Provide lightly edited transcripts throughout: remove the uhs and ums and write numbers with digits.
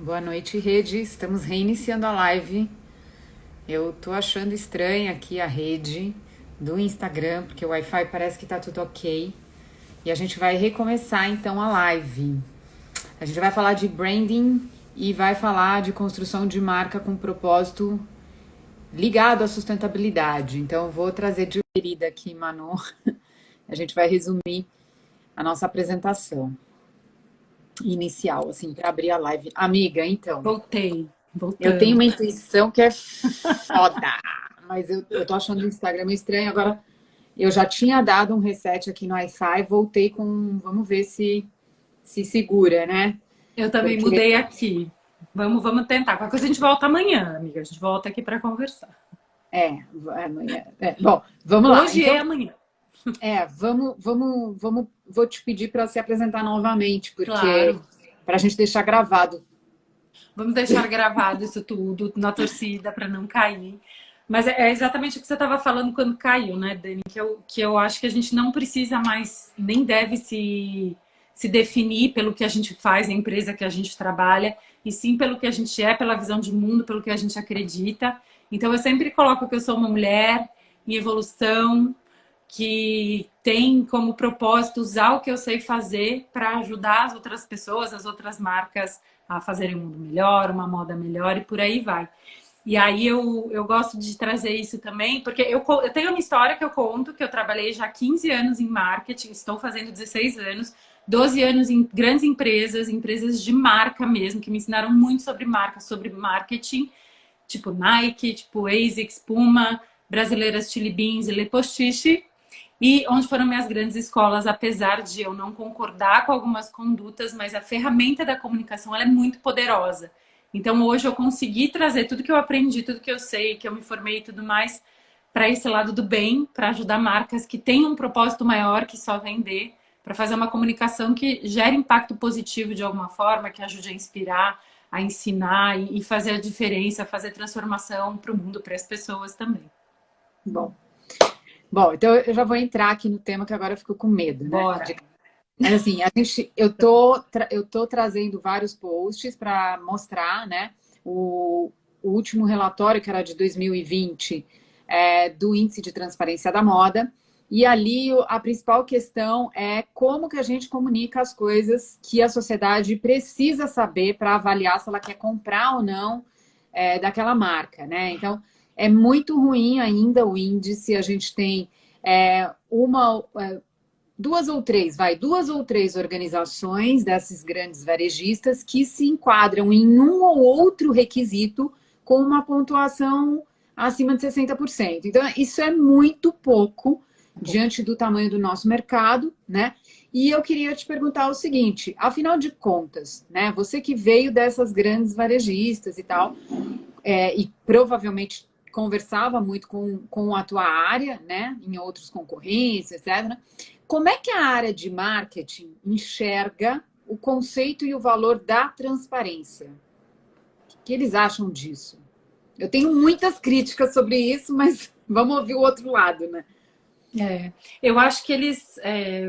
Boa noite, rede. Estamos reiniciando a live. Eu tô achando estranha aqui a rede do Instagram, porque o Wi-Fi parece que tá tudo ok. E a gente vai recomeçar então a live. A gente vai falar de branding e vai falar de construção de marca com propósito ligado à sustentabilidade. Então, eu vou trazer de querida aqui, Manu. A gente vai resumir a nossa apresentação inicial, assim, para abrir a live. Amiga, então. Voltei, Eu tenho uma voltamos. intuição que é foda, mas eu tô achando o Instagram meio estranho. Agora, eu já tinha dado um reset aqui no Wi-Fi, voltei com. Vamos ver se segura, né? Eu também Porque, mudei aqui. Vamos tentar. Qualquer coisa a gente volta amanhã, amiga. A gente volta aqui para conversar. amanhã. Bom, vamos lá. Hoje é Então, amanhã. vou te pedir para se apresentar novamente, porque Claro. para a gente deixar gravado. Vamos deixar gravado isso tudo na torcida para não cair. Mas é exatamente o que você estava falando quando caiu, né, Dani? Que eu acho que a gente não precisa mais, nem deve se definir pelo que a gente faz, a empresa que a gente trabalha, e sim pelo que a gente é, pela visão de mundo, pelo que a gente acredita. Então, eu sempre coloco que eu sou uma mulher em evolução, que tem como propósito usar o que eu sei fazer para ajudar as outras pessoas, as outras marcas a fazerem um mundo melhor, uma moda melhor e por aí vai. E aí eu gosto de trazer isso também, porque eu tenho uma história que eu conto, que eu trabalhei já 15 anos em marketing, estou fazendo 16 anos, 12 anos em grandes empresas, empresas de marca mesmo, que me ensinaram muito sobre marca, sobre marketing, tipo Nike, tipo ASICS, Puma, Brasileiras Chili Beans e Le Postiche, e onde foram minhas grandes escolas, apesar de eu não concordar com algumas condutas, mas a ferramenta da comunicação ela é muito poderosa. Então hoje eu consegui trazer tudo que eu aprendi, tudo que eu sei, que eu me formei e tudo mais, para esse lado do bem, para ajudar marcas que têm um propósito maior que só vender, para fazer uma comunicação que gere impacto positivo de alguma forma, que ajude a inspirar, a ensinar e fazer a diferença, fazer transformação para o mundo, para as pessoas também. Bom, bom, então eu já vou entrar aqui no tema que agora eu fico com medo, né? Bora! Mas assim, eu tô trazendo vários posts para mostrar, né, o último relatório, que era de 2020, do Índice de Transparência da Moda. E ali a principal questão é como que a gente comunica as coisas que a sociedade precisa saber para avaliar se ela quer comprar ou não daquela marca, né? Então, é muito ruim ainda o índice, a gente tem uma duas ou três organizações desses grandes varejistas que se enquadram em um ou outro requisito com uma pontuação acima de 60%. Então, isso é muito pouco diante do tamanho do nosso mercado, né? E eu queria te perguntar o seguinte, afinal de contas, né? Você que veio dessas grandes varejistas e tal, e provavelmente conversava muito com a tua área, né, em outros concorrentes, etc. Como é que a área de marketing enxerga o conceito e o valor da transparência? O que eles acham disso? Eu tenho muitas críticas sobre isso, mas vamos ouvir o outro lado, né? Eu acho que eles,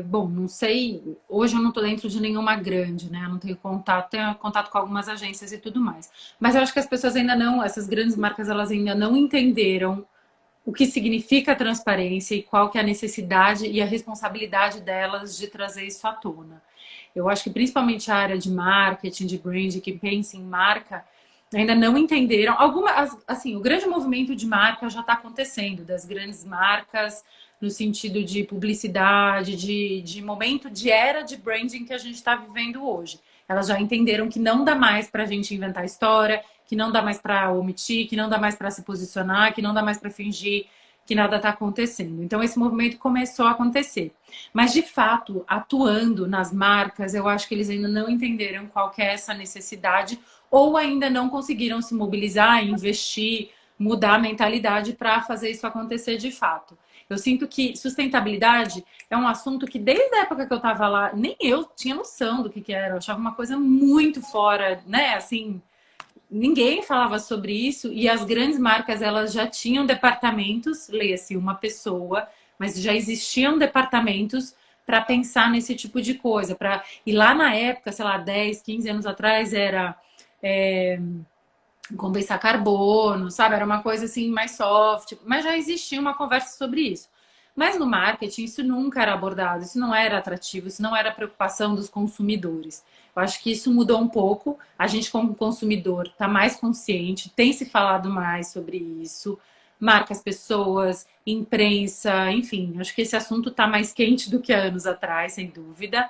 bom, não sei, hoje eu não estou dentro de nenhuma grande, né? Eu não tenho contato com algumas agências e tudo mais. Mas eu acho que as pessoas ainda não, essas grandes marcas, elas ainda não entenderam o que significa a transparência e qual que é a necessidade e a responsabilidade delas de trazer isso à tona. Eu acho que principalmente a área de marketing, de brand, que pensa em marca, ainda não entenderam. Assim, o grande movimento de marca já está acontecendo, das grandes marcas, no sentido de publicidade, de momento de era de branding que a gente está vivendo hoje. Elas já entenderam que não dá mais para a gente inventar história, que não dá mais para omitir, que não dá mais para se posicionar, que não dá mais para fingir que nada está acontecendo. Então, esse movimento começou a acontecer. Mas, de fato, atuando nas marcas, eu acho que eles ainda não entenderam qual que é essa necessidade ou ainda não conseguiram se mobilizar, investir, mudar a mentalidade para fazer isso acontecer de fato. Eu sinto que sustentabilidade é um assunto que desde a época que eu estava lá, nem eu tinha noção do que era. Eu achava uma coisa muito fora, né? Assim, ninguém falava sobre isso e as grandes marcas elas já tinham departamentos, leia-se uma pessoa, mas já existiam departamentos para pensar nesse tipo de coisa, para e lá na época, sei lá, 10, 15 anos atrás era compensar carbono, sabe? Era uma coisa assim mais soft, mas já existia uma conversa sobre isso. Mas no marketing isso nunca era abordado, isso não era atrativo, isso não era preocupação dos consumidores. Eu acho que isso mudou um pouco. A gente, como consumidor, está mais consciente, tem se falado mais sobre isso. Marcas, pessoas, imprensa, enfim, acho que esse assunto está mais quente do que há anos atrás, sem dúvida.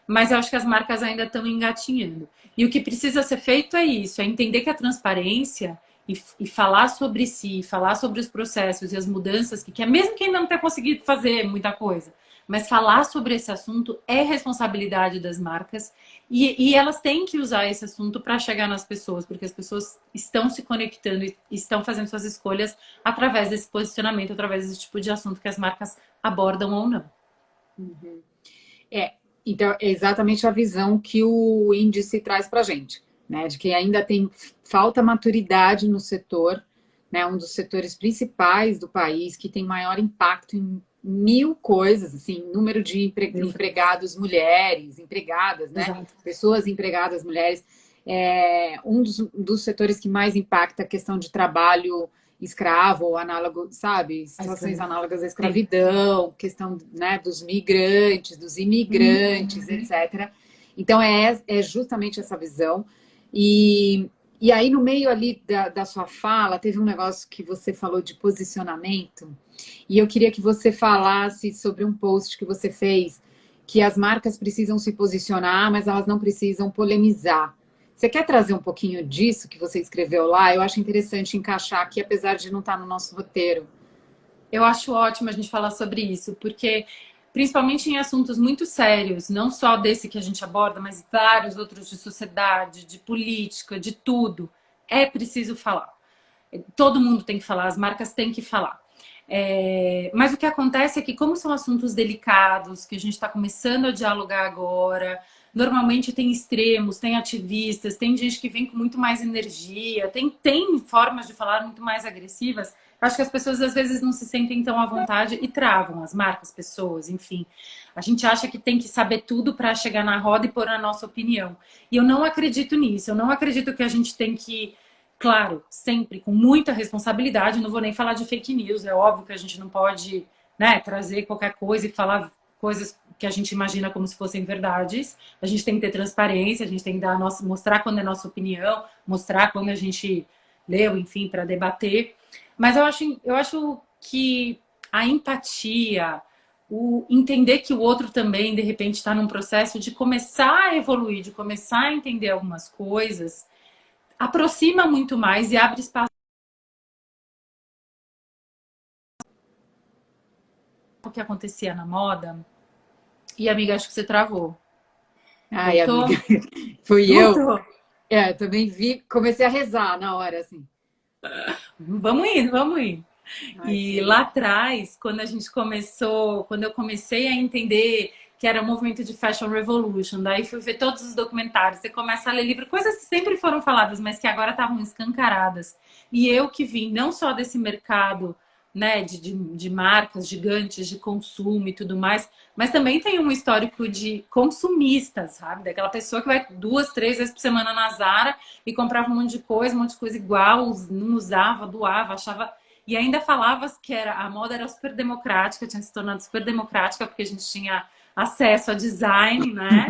Mas eu acho que as marcas ainda estão engatinhando. E o que precisa ser feito é isso, é entender que a transparência e falar sobre si, falar sobre os processos e as mudanças que quer, mesmo quem não tenha conseguido fazer muita coisa, mas falar sobre esse assunto é responsabilidade das marcas e elas têm que usar esse assunto para chegar nas pessoas, porque as pessoas estão se conectando e estão fazendo suas escolhas através desse posicionamento, através desse tipo de assunto que as marcas abordam ou não. Uhum. Então, é exatamente a visão que o índice traz para a gente, né? De que ainda tem falta maturidade no setor, né? Um dos setores principais do país, que tem maior impacto em mil coisas, assim, número de empregados mulheres, empregadas, né? Exato. Pessoas empregadas mulheres. É um dos setores que mais impacta a questão de trabalho escravo ou análogo, sabe? Situações análogas à escravidão, questão, né, dos migrantes, dos imigrantes, etc. Então, é justamente essa visão. E aí, no meio ali da sua fala, teve um negócio que você falou de posicionamento, e eu queria que você falasse sobre um post que você fez, que as marcas precisam se posicionar, mas elas não precisam polemizar. Você quer trazer um pouquinho disso que você escreveu lá? Eu acho interessante encaixar aqui, apesar de não estar no nosso roteiro. Eu acho ótimo a gente falar sobre isso, porque principalmente em assuntos muito sérios, não só desse que a gente aborda, mas vários outros de sociedade, de política, de tudo, é preciso falar. Todo mundo tem que falar, as marcas têm que falar. Mas o que acontece é que, como são assuntos delicados, que a gente está começando a dialogar agora, normalmente tem extremos, tem ativistas, tem gente que vem com muito mais energia, tem formas de falar muito mais agressivas. Eu acho que as pessoas às vezes não se sentem tão à vontade e travam as marcas, pessoas, enfim. A gente acha que tem que saber tudo para chegar na roda e pôr a nossa opinião. E eu não acredito nisso. Eu não acredito que a gente tem que, claro, sempre com muita responsabilidade, não vou nem falar de fake news, é óbvio que a gente não pode, né, trazer qualquer coisa e falar coisas que a gente imagina como se fossem verdades. A gente tem que ter transparência, a gente tem que dar mostrar quando é nossa opinião, mostrar quando a gente leu, enfim, para debater. Mas eu acho que a empatia, o entender que o outro também, de repente, está num processo de começar a evoluir, de começar a entender algumas coisas, aproxima muito mais e abre espaço. O que acontecia na moda. E, amiga, acho que você travou. Ai, Voltou? amiga, fui eu. Voltou. Também vi, comecei a rezar na hora, assim. Vamos indo, vamos indo. Ai, E sim. lá atrás, quando a gente começou, quando eu comecei a entender que era o movimento de Fashion Revolution, daí fui ver todos os documentários, você começa a ler livro, coisas que sempre foram faladas, mas que agora estavam escancaradas. E eu que vim não só desse mercado, né, de marcas gigantes, de consumo e tudo mais, mas também tem um histórico de consumista, sabe? Daquela pessoa que vai 2, 3 vezes por semana na Zara e comprava um monte de coisa igual, não usava, doava, achava e ainda falava que a moda era super democrática, tinha se tornado super democrática, porque a gente tinha acesso a design, né?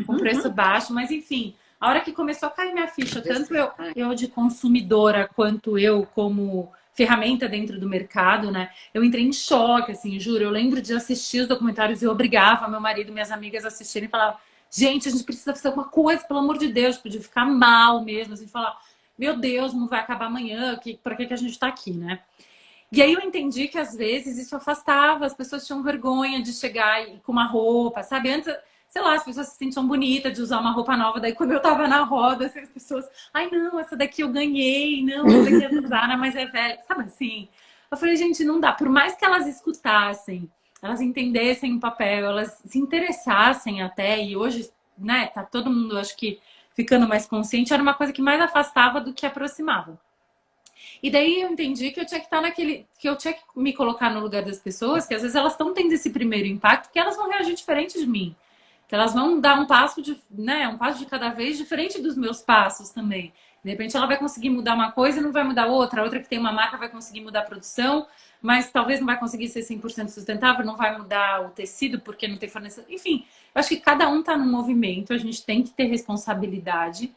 Com preço baixo, mas enfim, a hora que começou a cair minha ficha, tanto eu de consumidora, quanto eu como ferramenta dentro do mercado, né? Eu entrei em choque, assim, juro. Eu lembro de assistir os documentários e eu obrigava meu marido e minhas amigas a assistirem e falava, gente, a gente precisa fazer alguma coisa, pelo amor de Deus, podia ficar mal mesmo, assim, falar, meu Deus, não vai acabar amanhã, por que a gente tá aqui, né? E aí eu entendi que às vezes isso afastava, as pessoas tinham vergonha de chegar com uma roupa, sabe? Antes, sei lá, as pessoas se sentiam bonitas de usar uma roupa nova, daí quando eu tava na roda, assim, as pessoas, ai não, essa daqui eu ganhei, não, essa daqui é Zara, mas é velha, sabe assim? Eu falei, gente, não dá, por mais que elas escutassem, elas entendessem o papel, elas se interessassem até, e hoje, né, tá todo mundo, acho que, ficando mais consciente, era uma coisa que mais afastava do que aproximava. E daí eu entendi que eu tinha que estar que eu tinha que me colocar no lugar das pessoas, que às vezes elas estão tendo esse primeiro impacto, que elas vão reagir diferente de mim. que elas vão dar um passo de, né, um passo de cada vez diferente dos meus passos também. De repente ela vai conseguir mudar uma coisa e não vai mudar outra. A outra que tem uma marca vai conseguir mudar a produção, mas talvez não vai conseguir ser 100% sustentável, não vai mudar o tecido porque não tem fornecedor. Enfim, eu acho que cada um está num movimento, a gente tem que ter responsabilidade,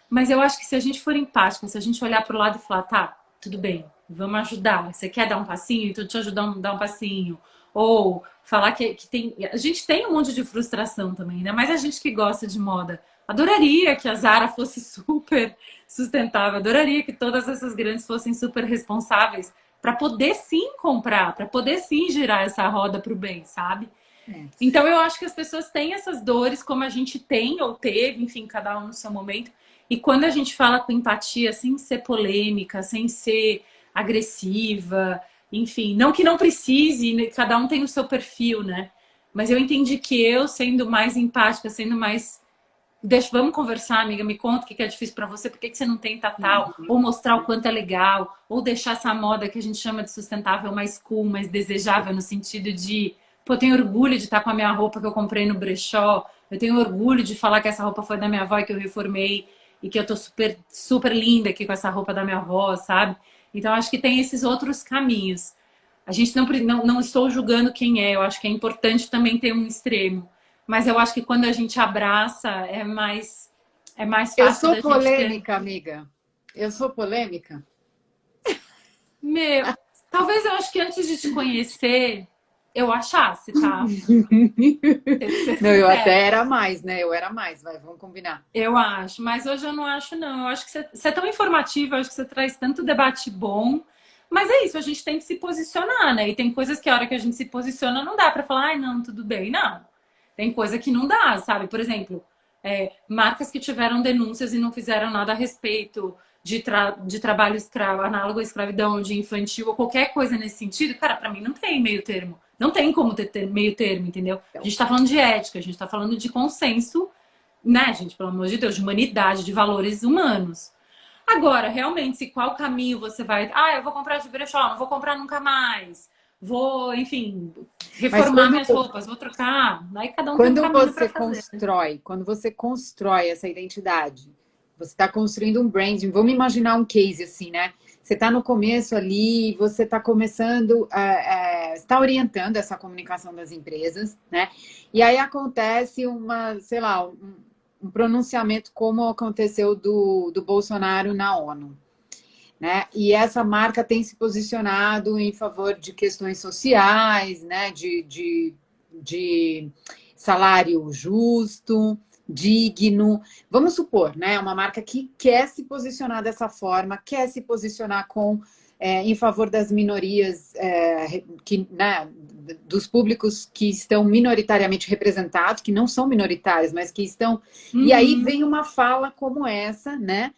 mas eu acho que se a gente for empática, se a gente olhar para o lado e falar, tá, tudo bem, vamos ajudar. Você quer dar um passinho? Então eu te ajudo a dar um passinho. Ou falar que tem... A gente tem um monte de frustração também, né? Mas a gente que gosta de moda. Adoraria que a Zara fosse super sustentável. Adoraria que todas essas grandes fossem super responsáveis para poder sim comprar, para poder sim girar essa roda para o bem, sabe? Então eu acho que as pessoas têm essas dores como a gente tem ou teve, enfim, cada um no seu momento. E quando a gente fala com empatia, sem ser polêmica, sem ser agressiva, enfim, não que não precise, cada um tem o seu perfil, né? Mas eu entendi que eu, sendo mais empática, sendo mais... vamos conversar, amiga, me conta o que é difícil para você, por que você não tenta tal, ou mostrar o quanto é legal, ou deixar essa moda que a gente chama de sustentável mais cool, mais desejável, no sentido de, pô, eu tenho orgulho de estar com a minha roupa que eu comprei no brechó, eu tenho orgulho de falar que essa roupa foi da minha avó e que eu reformei, e que eu tô super, super linda aqui com essa roupa da minha avó, sabe? Então, acho que tem esses outros caminhos. A gente não estou julgando quem é, eu acho que é importante também ter um extremo. Mas eu acho que quando a gente abraça, é mais Eu fácil sou da gente ter... polêmica, amiga. Eu sou polêmica. Meu, talvez eu acho que antes de te conhecer, eu achasse, tá? Ter que ser Não, eu até sincera. era mais, né? Eu era mais, vai, vamos combinar. Eu acho, mas hoje eu não acho, não. Eu acho que você é tão informativo, eu acho que você traz tanto debate bom. Mas é isso, a gente tem que se posicionar, né? E tem coisas que a hora que a gente se posiciona não dá pra falar, ai, não, tudo bem. Não. Tem coisa que não dá, sabe? Por exemplo, marcas que tiveram denúncias e não fizeram nada a respeito de trabalho escravo, análogo à escravidão, de infantil ou qualquer coisa nesse sentido, cara, pra mim não tem meio termo. Não tem como ter meio termo, entendeu? A Então, gente tá falando de ética, a gente tá falando de consenso, né, gente? Pelo amor de Deus, de humanidade, de valores humanos. Agora, realmente, se qual caminho você vai... Ah, eu vou comprar de brechó, não vou comprar nunca mais. Vou, enfim, mas reformar minhas roupas, vou trocar. Aí cada um tem um quando caminho para você fazer. constrói, quando você constrói essa identidade, você está construindo um branding. Vamos imaginar um case assim, né? Você está no começo ali, você está começando, está orientando essa comunicação das empresas, né? E aí acontece uma, sei lá, um pronunciamento como aconteceu do Bolsonaro na ONU. Né? E essa marca tem se posicionado em favor de questões sociais, né? De salário justo, digno. Vamos supor, né? Uma marca que quer se posicionar dessa forma, quer se posicionar em favor das minorias, né? Dos públicos que estão minoritariamente representados, que não são minoritários, mas que estão. E aí vem uma fala como essa, né?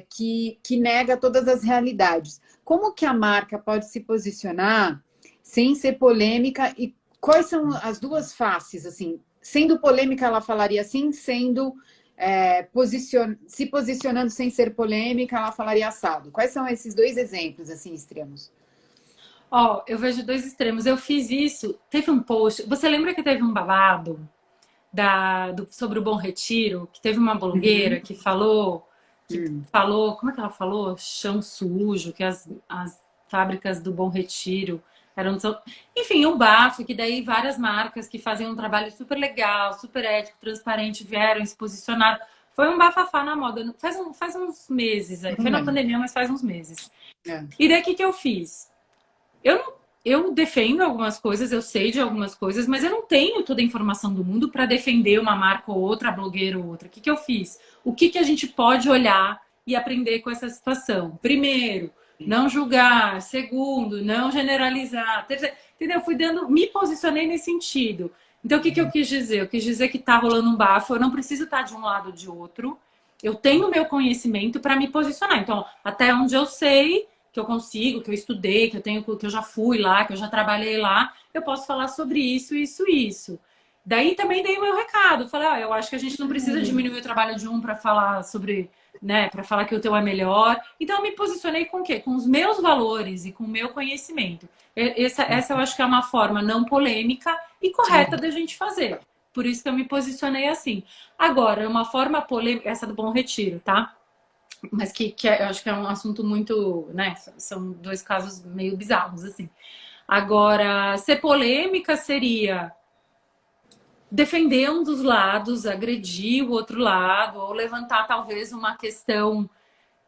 Que nega todas as realidades. Como que a marca pode se posicionar sem ser polêmica e quais são as duas faces? Assim, sendo polêmica, ela falaria assim, se posicionando sem ser polêmica, ela falaria assado. Quais são esses dois exemplos assim extremos? Ó, eu vejo dois extremos. Eu fiz isso, teve um post. Você lembra que teve um babado sobre o Bom Retiro? Que teve uma blogueira que falou, como é que ela falou? Chão sujo, que as fábricas do Bom Retiro eram... Enfim, um bafo, que daí várias marcas que faziam um trabalho super legal, super ético, transparente, vieram e se posicionaram. Foi um bafafá na moda. Faz uns meses aí. Foi na pandemia, mas faz uns meses. E daí o que eu fiz? Eu defendo algumas coisas, eu sei de algumas coisas, mas eu não tenho toda a informação do mundo para defender uma marca ou outra, blogueira ou outra. O que eu fiz? O que a gente pode olhar e aprender com essa situação? Primeiro, não julgar. Segundo, não generalizar. Terceiro, entendeu? Me posicionei nesse sentido. Então, o que eu quis dizer? Eu quis dizer que tá rolando um bafo, eu não preciso estar de um lado ou de outro. Eu tenho o meu conhecimento para me posicionar. Então, até onde eu sei que eu consigo, que eu estudei, que eu já fui lá, que eu já trabalhei lá, eu posso falar sobre isso, isso, isso. Daí também dei o meu recado. Falei, eu acho que a gente não precisa diminuir o trabalho de um para falar sobre, né, para falar que o teu é melhor. Então eu me posicionei com o quê? Com os meus valores e com o meu conhecimento. Essa eu acho que é uma forma não polêmica e correta da gente fazer. por isso que eu me posicionei assim. Agora, uma forma polêmica, essa do Bom Retiro, tá? Mas eu acho que é um assunto muito, né? São dois casos meio bizarros, assim. Agora, ser polêmica seria defender um dos lados, agredir o outro lado, ou levantar talvez uma questão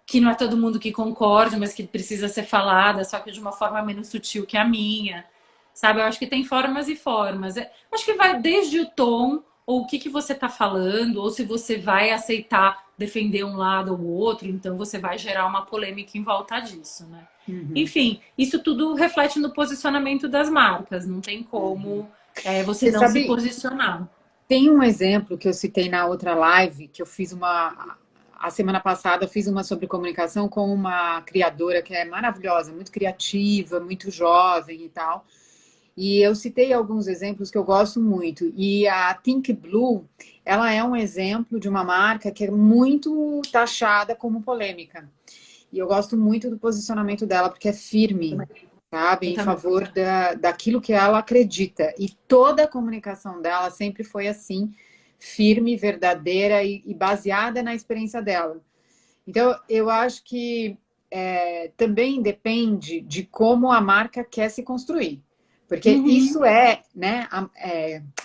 que não é todo mundo que concorde, mas que precisa ser falada, só que de uma forma menos sutil que a minha, sabe? Eu acho que tem formas e formas. Acho que vai desde o tom, ou o que, que você está falando, ou se você vai aceitar defender um lado ou outro, então você vai gerar uma polêmica em volta disso, né? Enfim, isso tudo reflete no posicionamento das marcas, não tem como você Você não se sabe, posicionar. tem um exemplo que eu citei na outra live, que eu fiz a semana passada, eu fiz uma sobre comunicação com uma criadora que é maravilhosa, muito criativa, muito jovem e tal. E eu citei alguns exemplos que eu gosto muito. E a Think Blue, ela é um exemplo de uma marca que é muito taxada como polêmica. E eu gosto muito do posicionamento dela, porque é firme, sabe, Eu em também. favor daquilo que ela acredita. E toda a comunicação dela sempre foi assim, firme, verdadeira e baseada na experiência dela. Então, eu acho que também depende de como a marca quer se construir. Porque Uhum. isso é, né?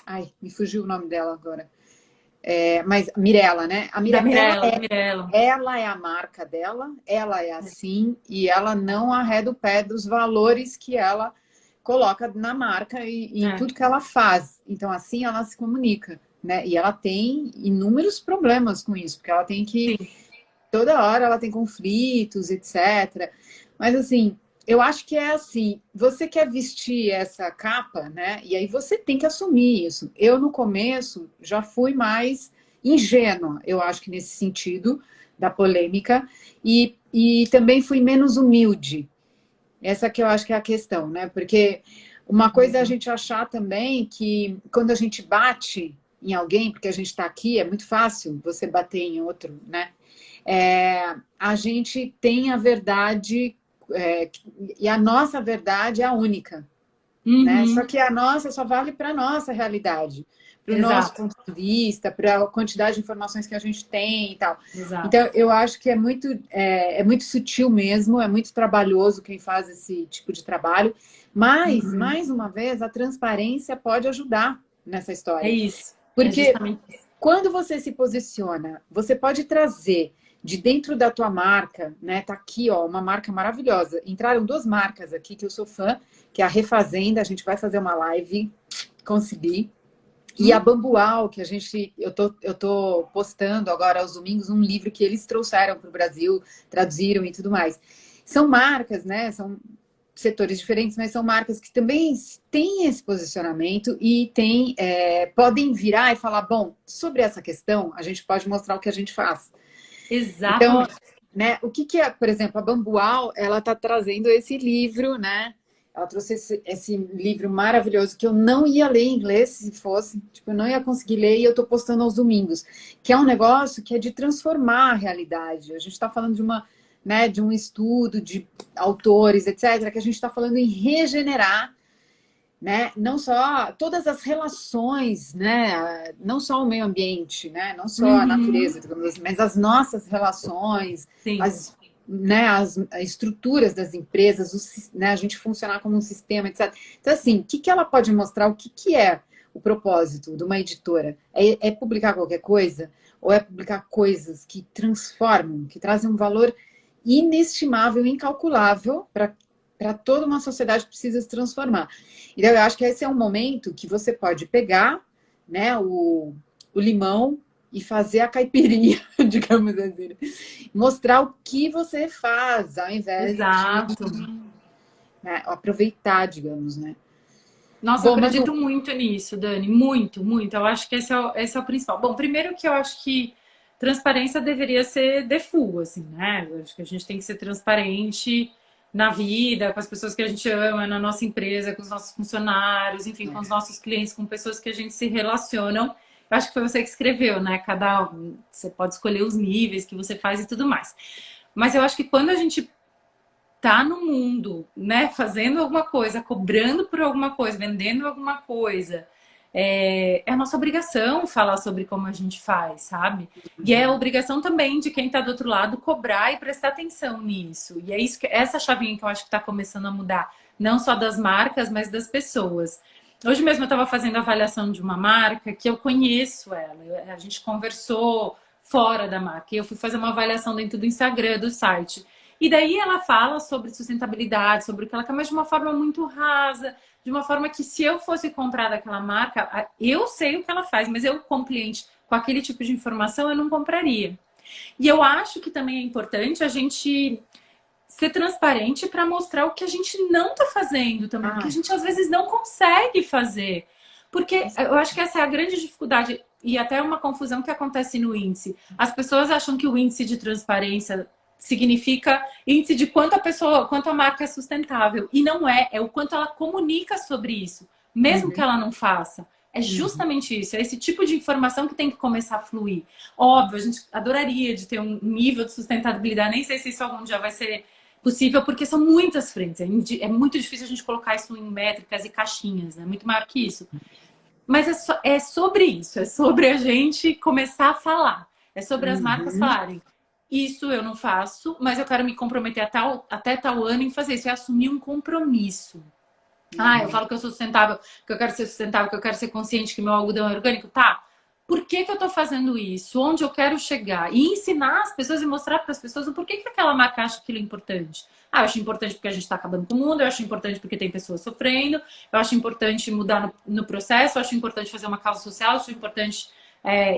Ai, me fugiu o nome dela agora. Mas Mirella, né? A Da Mirella, Mirella, da Mirella. ela é a marca dela, ela é assim, e ela não arreda o pé dos valores que ela coloca na marca e em É. tudo que ela faz. Então, assim ela se comunica, né? E ela tem inúmeros problemas com isso, porque ela tem que Sim. toda hora ela tem conflitos, etc. Mas assim, eu acho que é assim, você quer vestir essa capa, né? E aí você tem que assumir isso. Eu no começo já fui mais ingênua, eu acho que nesse sentido da polêmica e também fui menos humilde. Essa que eu acho que é a questão, né? Porque uma coisa é a gente achar também que quando a gente bate em alguém, porque a gente está aqui, é muito fácil você bater em outro, né? A gente tem a verdade, e a nossa verdade é a única, né? Só Uhum. que a nossa só vale para a nossa realidade, para o nosso Exato, ponto de vista, para a quantidade de informações que a gente tem e tal. exato. Então, eu acho que é muito sutil mesmo, é muito trabalhoso quem faz esse tipo de trabalho, mas, Uhum. mais uma vez, a transparência pode ajudar nessa É história. isso. É Porque justamente isso. quando você se posiciona, você pode trazer de dentro da tua marca, né? Tá aqui, ó, uma marca maravilhosa. Entraram duas marcas aqui que eu sou fã, que é a Refazenda, a gente vai fazer uma live, consegui. E a Hum? Bambual, que eu tô postando agora aos domingos um livro que eles trouxeram para o Brasil, traduziram e tudo mais. São marcas, né? São setores diferentes, mas são marcas que também têm esse posicionamento e podem virar e falar, bom, sobre essa questão, a gente pode mostrar o que a gente faz. Então, Exatamente. né, o que é, por exemplo, a Bambual, ela está trazendo esse livro, né? Ela trouxe esse livro maravilhoso que eu não ia ler em inglês se fosse, tipo, eu não ia conseguir ler e eu estou postando aos domingos, que é um negócio que é de transformar a realidade. A gente está falando de um estudo de autores, etc., que a gente está falando em regenerar, né? Não só todas as relações, né? Não só o meio ambiente, né? Não só a Uhum. natureza, digamos assim, mas as nossas relações, Sim. as estruturas das empresas, né? A gente funcionar como um sistema, etc. Então, assim, o que que ela pode mostrar? O que que é o propósito de uma editora? É publicar qualquer coisa? Ou é publicar coisas que transformam, que trazem um valor inestimável, incalculável para toda uma sociedade que precisa se transformar? Então, eu acho que esse é um momento que você pode pegar, né, o limão e fazer a caipirinha, digamos assim. Mostrar o que você faz, ao invés de, Exato. né, aproveitar, digamos, né? Nossa, eu Bom, Manu, acredito muito nisso, Dani. Muito, muito. Eu acho que esse é o principal. Bom, primeiro que eu acho que transparência deveria ser default, assim, né? Eu acho que a gente tem que ser transparente na vida, com as pessoas que a gente ama, na nossa empresa, com os nossos funcionários, enfim, com os nossos clientes, com pessoas que a gente se relacionam. Eu acho que foi você que escreveu, né? Você pode escolher os níveis que você faz e tudo mais. Mas eu acho que quando a gente tá no mundo, né, fazendo alguma coisa, cobrando por alguma coisa, vendendo alguma coisa, é a nossa obrigação falar sobre como a gente faz, sabe? E é a obrigação também de quem está do outro lado cobrar e prestar atenção nisso. E é isso que essa chavinha que eu acho que está começando a mudar, não só das marcas, mas das pessoas. Hoje mesmo eu estava fazendo a avaliação de uma marca que eu conheço ela. A gente conversou fora da marca. E eu fui fazer uma avaliação dentro do Instagram, do site. E daí ela fala sobre sustentabilidade, sobre o que ela quer, mas de uma forma muito rasa, de uma forma que se eu fosse comprar daquela marca, eu sei o que ela faz, mas eu, como cliente, com aquele tipo de informação, eu não compraria. E eu acho que também é importante a gente ser transparente para mostrar o que a gente não está fazendo também, o que a gente às vezes não consegue fazer. Porque eu acho que essa é a grande dificuldade e até uma confusão que acontece no índice. As pessoas acham que o índice de transparência significa índice de quanto a pessoa, quanto a marca é sustentável. E não é, é o quanto ela comunica sobre isso, mesmo que ela não faça. É justamente isso, é esse tipo de informação que tem que começar a fluir. Óbvio, a gente adoraria de ter um nível de sustentabilidade, nem sei se isso algum dia vai ser possível, porque são muitas frentes. É muito difícil a gente colocar isso em métricas e caixinhas, né? Muito maior que isso. Mas é sobre isso, é sobre a gente começar a falar. É sobre as marcas falarem. Isso eu não faço, mas eu quero me comprometer até tal ano em fazer isso. É assumir um compromisso. Eu falo que eu sou sustentável, que eu quero ser sustentável, que eu quero ser consciente que meu algodão é orgânico. Tá, por que eu tô fazendo isso? Onde eu quero chegar? E ensinar as pessoas e mostrar para as pessoas o porquê que aquela marca acha aquilo importante. Eu acho importante porque a gente está acabando com o mundo, eu acho importante porque tem pessoas sofrendo, eu acho importante mudar no processo, eu acho importante fazer uma causa social, eu acho importante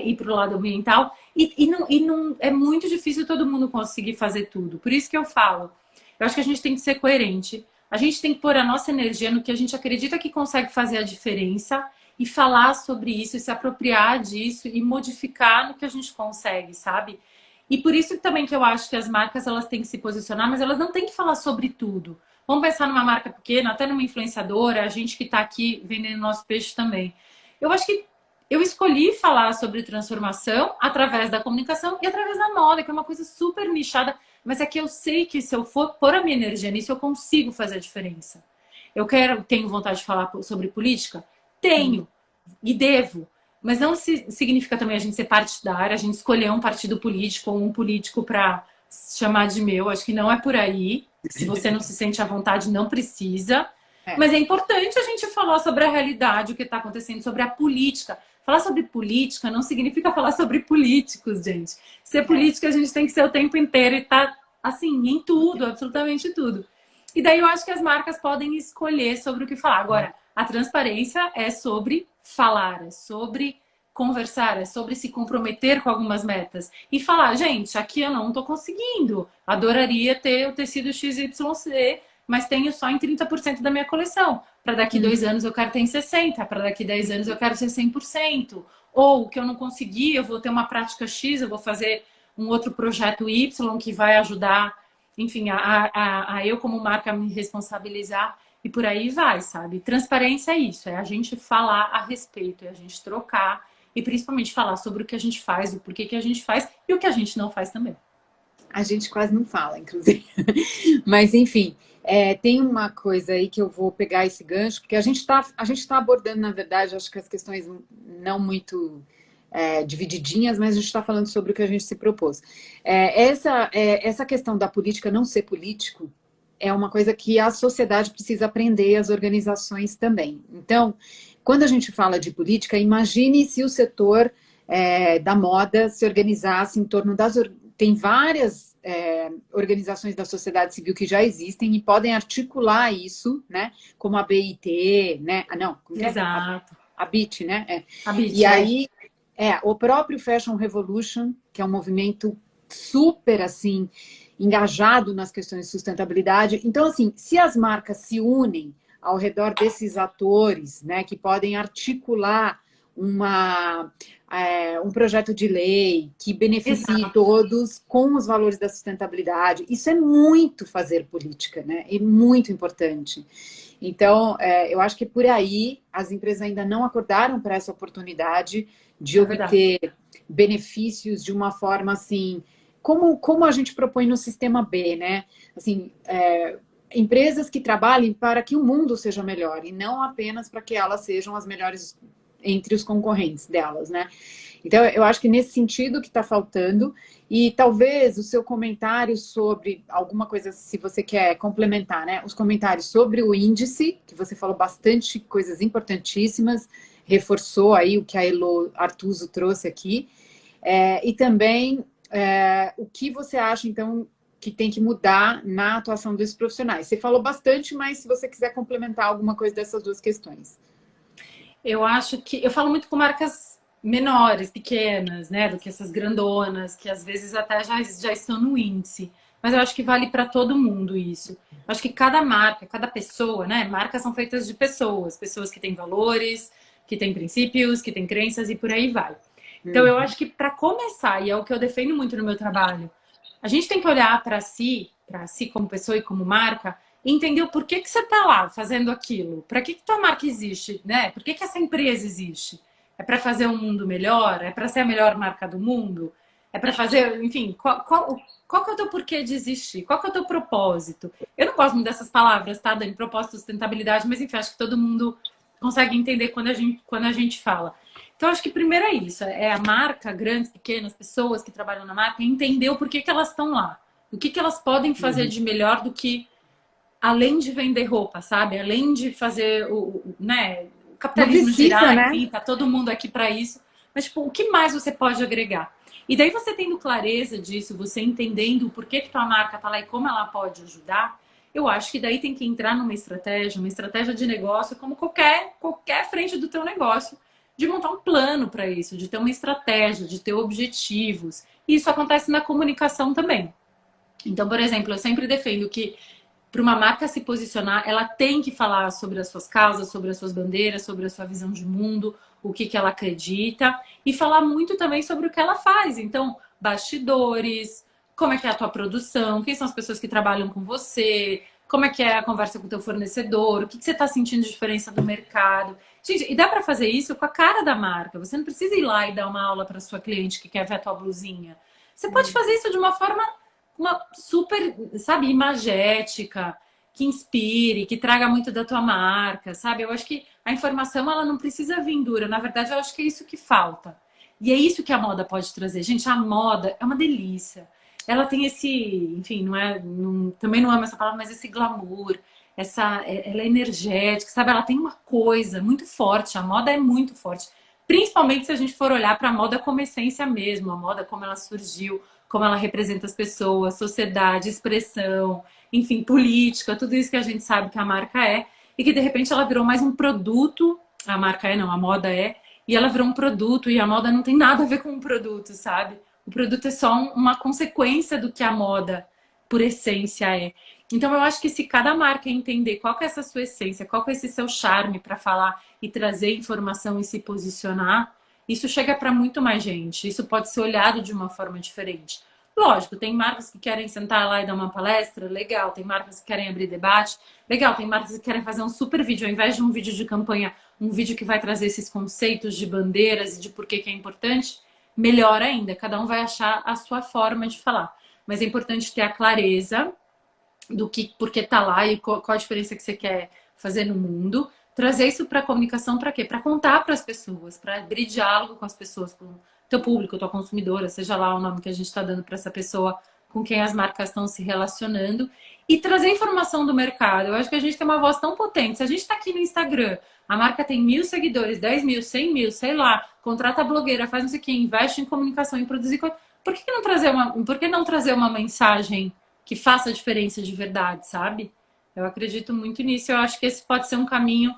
ir para o lado ambiental. Não é muito difícil todo mundo conseguir fazer tudo. Por isso que eu falo, eu acho que a gente tem que ser coerente. A gente tem que pôr a nossa energia no que a gente acredita que consegue fazer a diferença e falar sobre isso, e se apropriar disso e modificar no que a gente consegue, sabe? E por isso também que eu acho que as marcas elas têm que se posicionar, mas elas não têm que falar sobre tudo. Vamos pensar numa marca pequena, até numa influenciadora, a gente que está aqui vendendo nosso peixe também. Eu acho que eu escolhi falar sobre transformação através da comunicação e através da moda, que é uma coisa super nichada, mas é que eu sei que se eu for pôr a minha energia nisso, eu consigo fazer a diferença. Tenho vontade de falar sobre política? Tenho e devo, mas não significa também a gente ser partidária, a gente escolher um partido político ou um político para chamar de meu. Acho que não é por aí. Se você não se sente à vontade, não precisa. Mas é importante a gente falar sobre a realidade, o que está acontecendo, sobre a política. Falar sobre política não significa falar sobre políticos, gente. Ser política a gente tem que ser o tempo inteiro e estar, assim, em tudo, absolutamente tudo. E daí eu acho que as marcas podem escolher sobre o que falar. Agora, a transparência é sobre falar, é sobre conversar, é sobre se comprometer com algumas metas. E falar, gente, aqui eu não estou conseguindo. Adoraria ter o tecido XYZ, mas tenho só em 30% da minha coleção. Para daqui 2 anos eu quero ter em 60%, para daqui 10 anos eu quero ser 100%. Ou que eu não consegui, eu vou ter uma prática X, eu vou fazer um outro projeto Y que vai ajudar, enfim, a eu como marca me responsabilizar e por aí vai, sabe? Transparência é isso, é a gente falar a respeito, é a gente trocar e principalmente falar sobre o que a gente faz, o porquê que a gente faz e o que a gente não faz também. A gente quase não fala, inclusive. Mas, enfim, tem uma coisa aí que eu vou pegar esse gancho, porque a gente tá abordando, na verdade, acho que as questões não muito divididinhas, mas a gente está falando sobre o que a gente se propôs. Essa questão da política não ser político é uma coisa que a sociedade precisa aprender, as organizações também. Então, quando a gente fala de política, imagine se o setor da moda se organizasse em torno das... Tem várias organizações da sociedade civil que já existem e podem articular isso, né? Como a BIT, né? Não, Exato. A BIT, né? A BIT, e aí, o próprio Fashion Revolution, que é um movimento super, assim, engajado nas questões de sustentabilidade. Então, assim, se as marcas se unem ao redor desses atores, né? Que podem articular um projeto de lei que beneficie Exato. todos com os valores da sustentabilidade. Isso é muito fazer política, né? É muito importante. Então, eu acho que por aí as empresas ainda não acordaram para essa oportunidade de obter benefícios de uma forma assim, como a gente propõe no sistema B, né? Assim, empresas que trabalhem para que o mundo seja melhor e não apenas para que elas sejam as melhores entre os concorrentes delas, né? Então, eu acho que nesse sentido que está faltando, e talvez o seu comentário sobre alguma coisa, se você quer complementar, né? Os comentários sobre o índice, que você falou bastante coisas importantíssimas, reforçou aí o que a Elo Artuso trouxe aqui, e também o que você acha, então, que tem que mudar na atuação desses profissionais. Você falou bastante, mas se você quiser complementar alguma coisa dessas duas questões. Eu acho que eu falo muito com marcas menores, pequenas, né, do que essas grandonas, que às vezes até já estão no índice. Mas eu acho que vale para todo mundo isso. Eu acho que cada marca, cada pessoa, né, marcas são feitas de pessoas, pessoas que têm valores, que têm princípios, que têm crenças e por aí vai. Então eu acho que para começar, e é o que eu defendo muito no meu trabalho, a gente tem que olhar para si como pessoa e como marca, e entender o porquê que você está lá fazendo aquilo. Para que tua marca existe, né? Por que essa empresa existe? É para fazer um mundo melhor? É para ser a melhor marca do mundo? É para fazer, enfim, qual que é o teu porquê de existir? Qual que é o teu propósito? Eu não gosto muito dessas palavras, tá, Dani? Propósito, sustentabilidade, mas enfim, acho que todo mundo consegue entender quando a gente fala. Então, acho que primeiro é isso, é a marca, grandes, pequenas, pessoas que trabalham na marca, entender o porquê que elas estão lá. O que elas podem fazer de melhor do que além de vender roupa, sabe? Além de fazer né, o capitalismo girar, né? enfim, tá todo mundo aqui para isso. Mas, tipo, o que mais você pode agregar? E daí você tendo clareza disso, você entendendo o porquê que tua marca tá lá e como ela pode ajudar, eu acho que daí tem que entrar numa estratégia de negócio, como qualquer frente do teu negócio, de montar um plano para isso, de ter uma estratégia, de ter objetivos. E isso acontece na comunicação também. Então, por exemplo, eu sempre defendo que para uma marca se posicionar, ela tem que falar sobre as suas causas, sobre as suas bandeiras, sobre a sua visão de mundo, o que ela acredita, e falar muito também sobre o que ela faz. Então, bastidores, como é que é a tua produção, quem são as pessoas que trabalham com você, como é que é a conversa com o teu fornecedor, o que você está sentindo de diferença do mercado. Gente, e dá para fazer isso com a cara da marca. Você não precisa ir lá e dar uma aula para sua cliente que quer ver a tua blusinha. Você pode fazer isso de uma forma super, sabe, imagética, que inspire, que traga muito da tua marca, sabe? Eu acho que a informação, ela não precisa vir dura. Na verdade, eu acho que é isso que falta. E é isso que a moda pode trazer. Gente, a moda é uma delícia. Ela tem esse, enfim, também não amo essa palavra, mas esse glamour, ela é energética, sabe? Ela tem uma coisa muito forte. A moda é muito forte. Principalmente se a gente for olhar para a moda como essência mesmo, a moda como ela surgiu, como ela representa as pessoas, sociedade, expressão, enfim, política, tudo isso que a gente sabe que a marca é, e que de repente ela virou mais um produto, a marca é, não, a moda é, e ela virou um produto, e a moda não tem nada a ver com um produto, sabe? O produto é só uma consequência do que a moda, por essência, é. Então eu acho que se cada marca entender qual que é essa sua essência, qual que é esse seu charme para falar e trazer informação e se posicionar, isso chega para muito mais gente. Isso pode ser olhado de uma forma diferente. Lógico, tem marcas que querem sentar lá e dar uma palestra, legal. Tem marcas que querem abrir debate, legal. Tem marcas que querem fazer um super vídeo, ao invés de um vídeo de campanha, um vídeo que vai trazer esses conceitos de bandeiras e de por que é importante. Melhor ainda, cada um vai achar a sua forma de falar. Mas é importante ter a clareza do que, por que tá lá e qual a diferença que você quer fazer no mundo. Trazer isso para a comunicação para quê? Para contar para as pessoas, para abrir diálogo com as pessoas, com o teu público, tua consumidora, seja lá o nome que a gente está dando para essa pessoa com quem as marcas estão se relacionando, e trazer informação do mercado. Eu acho que a gente tem uma voz tão potente. Se a gente está aqui no Instagram, a marca tem 1.000 seguidores, 10.000, 100.000, sei lá, contrata a blogueira, faz não sei o que, investe em comunicação, em produzir coisa. Por que não trazer uma mensagem que faça a diferença de verdade, sabe? Eu acredito muito nisso. Eu acho que esse pode ser um caminho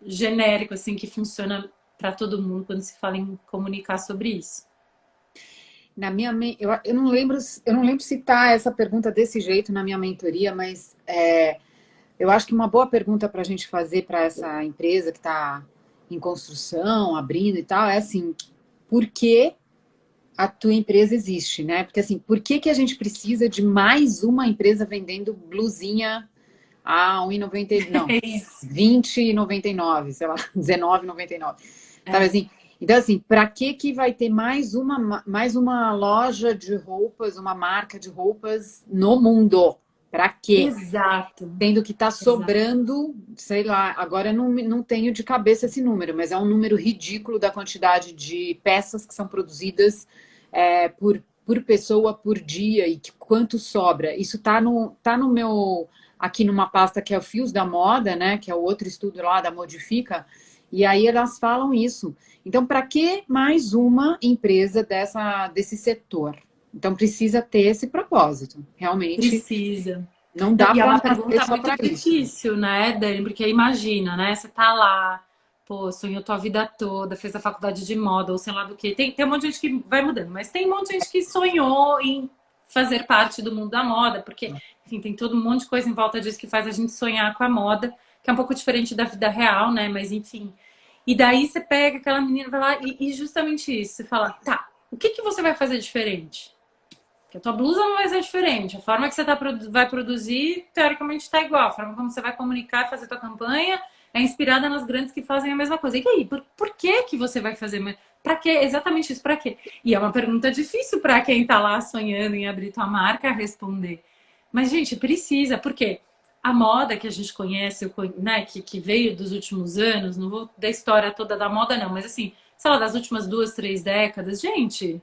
genérico, assim, que funciona para todo mundo quando se fala em comunicar sobre isso. Eu não lembro se tá essa pergunta desse jeito na minha mentoria, mas eu acho que uma boa pergunta para a gente fazer para essa empresa que está em construção, abrindo e tal, é assim, por que a tua empresa existe, né? Porque assim, por que a gente precisa de mais uma empresa vendendo blusinha a R$1,99? Não, R$20,99, sei lá, R$19,99. Sabe assim? Então, assim, para que vai ter mais uma loja de roupas, uma marca de roupas no mundo? Para quê? Exato. Tendo que está Exato. sobrando, sei lá, agora eu não tenho de cabeça esse número, mas é um número ridículo da quantidade de peças que são produzidas por pessoa por dia e que quanto sobra. Isso tá no meu, aqui numa pasta que é o Fios da Moda, né? Que é o outro estudo lá da Modifica, e aí elas falam isso. Então, para que mais uma empresa desse setor? Então, precisa ter esse propósito. Realmente, Precisa. não Não, dá e é para uma nascer pergunta só muito para isso. difícil, né, Dani? Porque imagina, né? Você tá lá, pô, sonhou tua vida toda, fez a faculdade de moda, ou sei lá do que. Tem um monte de gente que vai mudando, mas tem um monte de gente que sonhou em fazer parte do mundo da moda, porque, enfim, tem todo um monte de coisa em volta disso que faz a gente sonhar com a moda, que é um pouco diferente da vida real, né? Mas enfim. E daí você pega aquela menina, vai lá, e justamente isso, você fala, tá, o que que você vai fazer diferente? Que a tua blusa não vai ser diferente. A forma que você vai produzir, teoricamente, está igual. A forma como você vai comunicar e fazer tua campanha é inspirada nas grandes que fazem a mesma coisa. E aí, por que que você vai fazer? Para quê? Exatamente isso, para quê? E é uma pergunta difícil para quem está lá sonhando em abrir tua marca responder. Mas, gente, precisa. Por quê? A moda que a gente conhece, né, que veio dos últimos anos, não vou da história toda da moda, não, mas assim, sei lá, das últimas 2, 3 décadas, gente,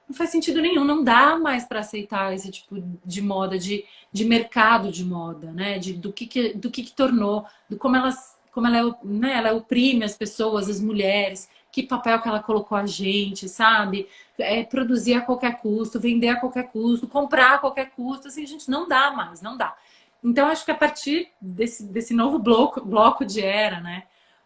não faz sentido nenhum, não dá mais para aceitar esse tipo de moda, de mercado de moda, né? Do que tornou, do como ela, né? Ela oprime as pessoas, as mulheres, que papel que ela colocou a gente, sabe? Produzir a qualquer custo, vender a qualquer custo, comprar a qualquer custo, assim, gente, não dá mais, não dá. Então, acho que a partir desse novo bloco de era, né?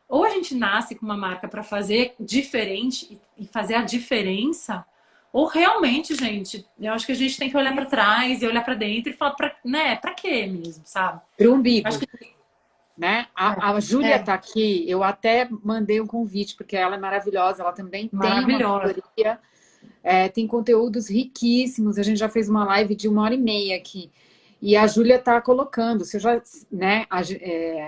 Ou a gente nasce com uma marca para fazer diferente e fazer a diferença, ou realmente, gente, eu acho que a gente tem que olhar para trás e olhar para dentro e falar, né, para quê mesmo, sabe? Para o Acho umbigo, que né? A Júlia é está aqui, eu até mandei um convite, porque ela é maravilhosa, ela também tem uma maravilhosa. mentoria, tem conteúdos riquíssimos, a gente já fez uma live de 1 hora e meia aqui. E a Júlia está colocando, você já, né?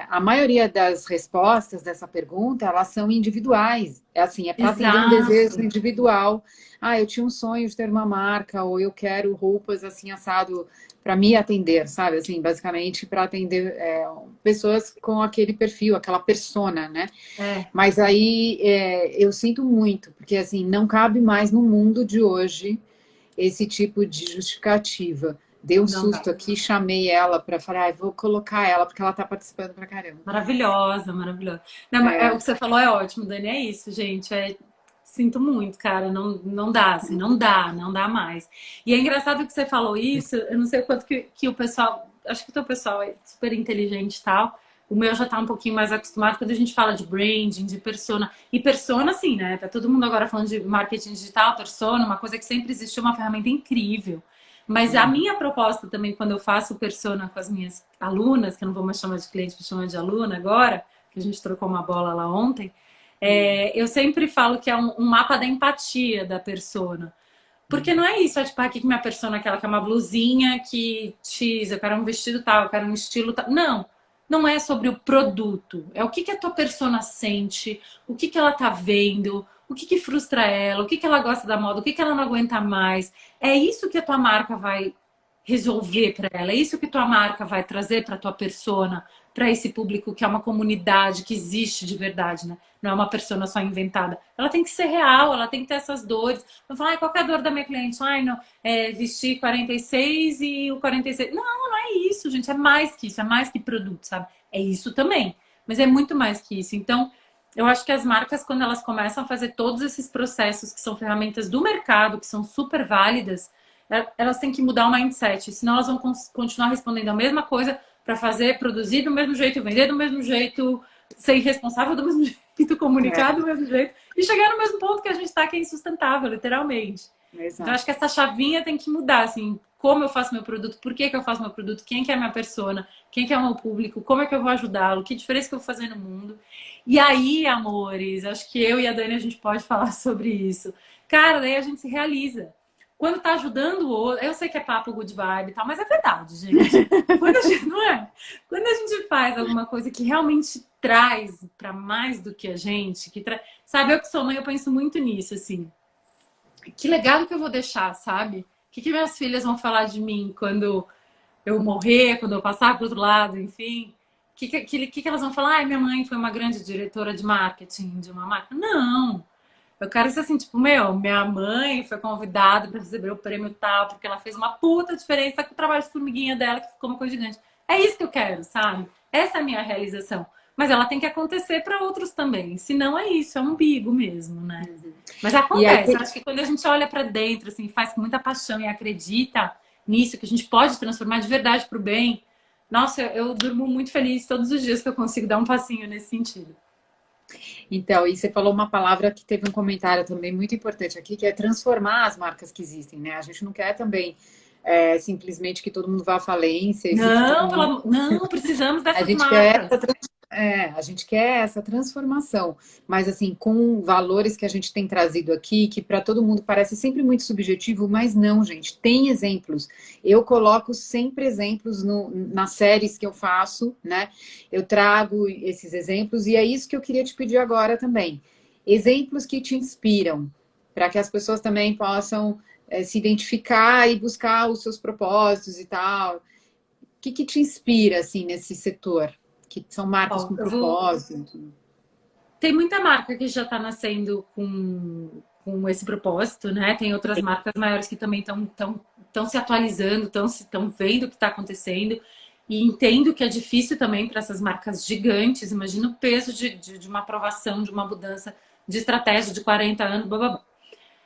A maioria das respostas dessa pergunta, elas são individuais. É assim, é para atender um desejo Exato. individual. Ah, eu tinha um sonho de ter uma marca, ou eu quero roupas assim assado para me atender, sabe? Assim, basicamente para atender pessoas com aquele perfil, aquela persona, né? É, Mas aí eu sinto muito, porque assim, não cabe mais no mundo de hoje esse tipo de justificativa. Dei um não dá. susto aqui, chamei ela para falar, vou colocar ela, porque ela está participando pra caramba. Maravilhosa, maravilhosa. Não, mas o que você falou é ótimo, Dani, é isso, gente. Sinto muito, cara, não dá, assim, não dá mais. E é engraçado que você falou isso, eu não sei o quanto que o pessoal, acho que o teu pessoal é super inteligente e tal, o meu já tá um pouquinho mais acostumado quando a gente fala de branding, de persona. E persona, assim, né? Tá todo mundo agora falando de marketing digital, persona, uma coisa que sempre existiu, uma ferramenta incrível. Mas a minha proposta também, quando eu faço persona com as minhas alunas, que eu não vou mais chamar de cliente, vou chamar de aluna agora, que a gente trocou uma bola lá ontem, eu sempre falo que é um mapa da empatia da persona. Porque não é isso, tipo, aqui que minha persona é aquela que é uma blusinha que X, eu quero um vestido tal, eu quero um estilo tal. Não, não é sobre o produto. É o que a tua persona sente, o que ela tá vendo, o que frustra ela, o que ela gosta da moda, o que ela não aguenta mais. É isso que a tua marca vai resolver para ela, é isso que tua marca vai trazer para tua persona, para esse público que é uma comunidade que existe de verdade, né? Não é uma persona só inventada. Ela tem que ser real, ela tem que ter essas dores. Não falar, qual que é a dor da minha cliente? Ai, não, vestir 46 e o 46. Não, não é isso, gente. É mais que isso, é mais que produto, sabe? É isso também. Mas é muito mais que isso. Então, eu acho que as marcas, quando elas começam a fazer todos esses processos que são ferramentas do mercado, que são super válidas, elas têm que mudar o mindset, senão elas vão continuar respondendo a mesma coisa para fazer, produzir do mesmo jeito, vender do mesmo jeito, ser irresponsável do mesmo jeito, comunicar do mesmo jeito e chegar no mesmo ponto que a gente está, que é insustentável, literalmente. Então, acho que essa chavinha tem que mudar, assim, como eu faço meu produto, por que eu faço meu produto, quem que é a minha persona, quem que é o meu público, como é que eu vou ajudá-lo, que diferença que eu vou fazer no mundo. E aí, amores, acho que eu e a Dani a gente pode falar sobre isso. Cara, daí a gente se realiza. Quando tá ajudando o outro, eu sei que é papo good vibe e tal, mas é verdade, gente. Quando a gente, não é? Quando a gente faz alguma coisa que realmente traz para mais do que a gente, sabe, eu que sou mãe, eu penso muito nisso, assim. Que legado que eu vou deixar, sabe? O que minhas filhas vão falar de mim quando eu morrer, quando eu passar para o outro lado, enfim. O que elas vão falar? Ai, minha mãe foi uma grande diretora de marketing de uma marca. Não! Eu quero ser assim, tipo, meu, minha mãe foi convidada para receber o prêmio tal, porque ela fez uma puta diferença com o trabalho de formiguinha dela, que ficou uma coisa gigante. É isso que eu quero, sabe? Essa é a minha realização. Mas ela tem que acontecer para outros também. Se não é isso, é um umbigo mesmo, né? Mas E aí, acontece. Eu acho que quando a gente olha para dentro, assim, faz com muita paixão e acredita nisso, que a gente pode transformar de verdade para o bem, nossa, eu durmo muito feliz todos os dias que eu consigo dar um passinho nesse sentido. então, e você falou uma palavra que teve um comentário também muito importante aqui, que é transformar as marcas que existem, né? A gente não quer também simplesmente que todo mundo vá à falência e fique todo Não, mundo. não, precisamos A dessas gente quer marcas. a gente quer essa transformação, mas assim, com valores que a gente tem trazido aqui, que para todo mundo parece sempre muito subjetivo, mas não, gente, tem exemplos. Eu coloco sempre exemplos nas séries que eu faço, né? Eu trago esses exemplos e é isso que eu queria te pedir agora também. Exemplos que te inspiram, para que as pessoas também possam se identificar e buscar os seus propósitos e tal. O que te inspira, assim, nesse setor? Que são marcas Ó, com propósito. tem muita marca que já está nascendo com esse propósito, né? Tem outras marcas maiores que também estão se atualizando, estão vendo o que está acontecendo. E entendo que é difícil também para essas marcas gigantes. Imagina o peso de uma aprovação, de uma mudança de estratégia de 40 anos, blá, blá, blá.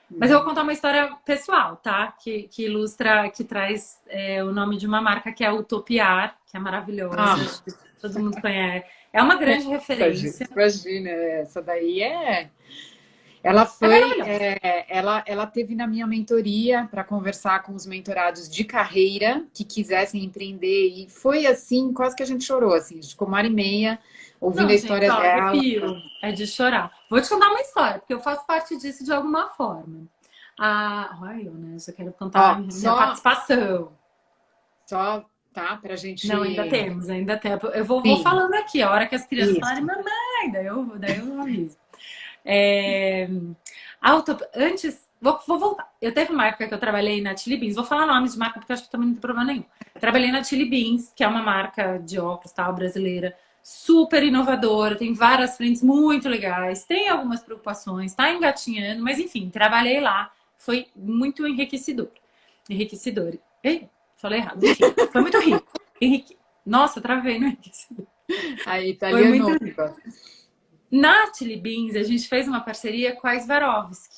Mas eu vou contar uma história pessoal, tá? Que ilustra, que traz o nome de uma marca que é a Utopiar, que é maravilhosa, Ah, acho que todo mundo conhece. É uma grande referência. imagina, essa daí é. Ela É foi, maravilhosa. ela teve na minha mentoria para conversar com os mentorados de carreira que quisessem empreender e foi assim, quase que a gente chorou, assim, a gente ficou uma hora e meia ouvindo a Não, gente, história ó, dela. arrepio. É de chorar. Vou te contar uma história, porque eu faço parte disso de alguma forma. Olha eu, né? Eu só quero contar a Ó, minha participação. só, tá, pra Não, ainda gente. temos, ainda temos. Eu vou Sim, falando aqui, a hora que as crianças falarem, isso. mamãe, daí eu aviso. É, antes, vou voltar. Eu teve uma época que eu trabalhei na Chili Beans. Vou falar nomes de marca porque eu acho que também não tem problema nenhum. Trabalhei na Chili Beans, que é uma marca de óculos tal, brasileira, super inovadora, tem várias frentes muito legais, tem algumas preocupações, está engatinhando, mas enfim, trabalhei lá, foi muito enriquecedor. Enriquecedor. Ei, falei errado, enfim, foi muito rico. Nossa, travei no enriquecedor. A Foi muito italianônica. rico. Na Chili Beans, a gente fez uma parceria com a Swarovski,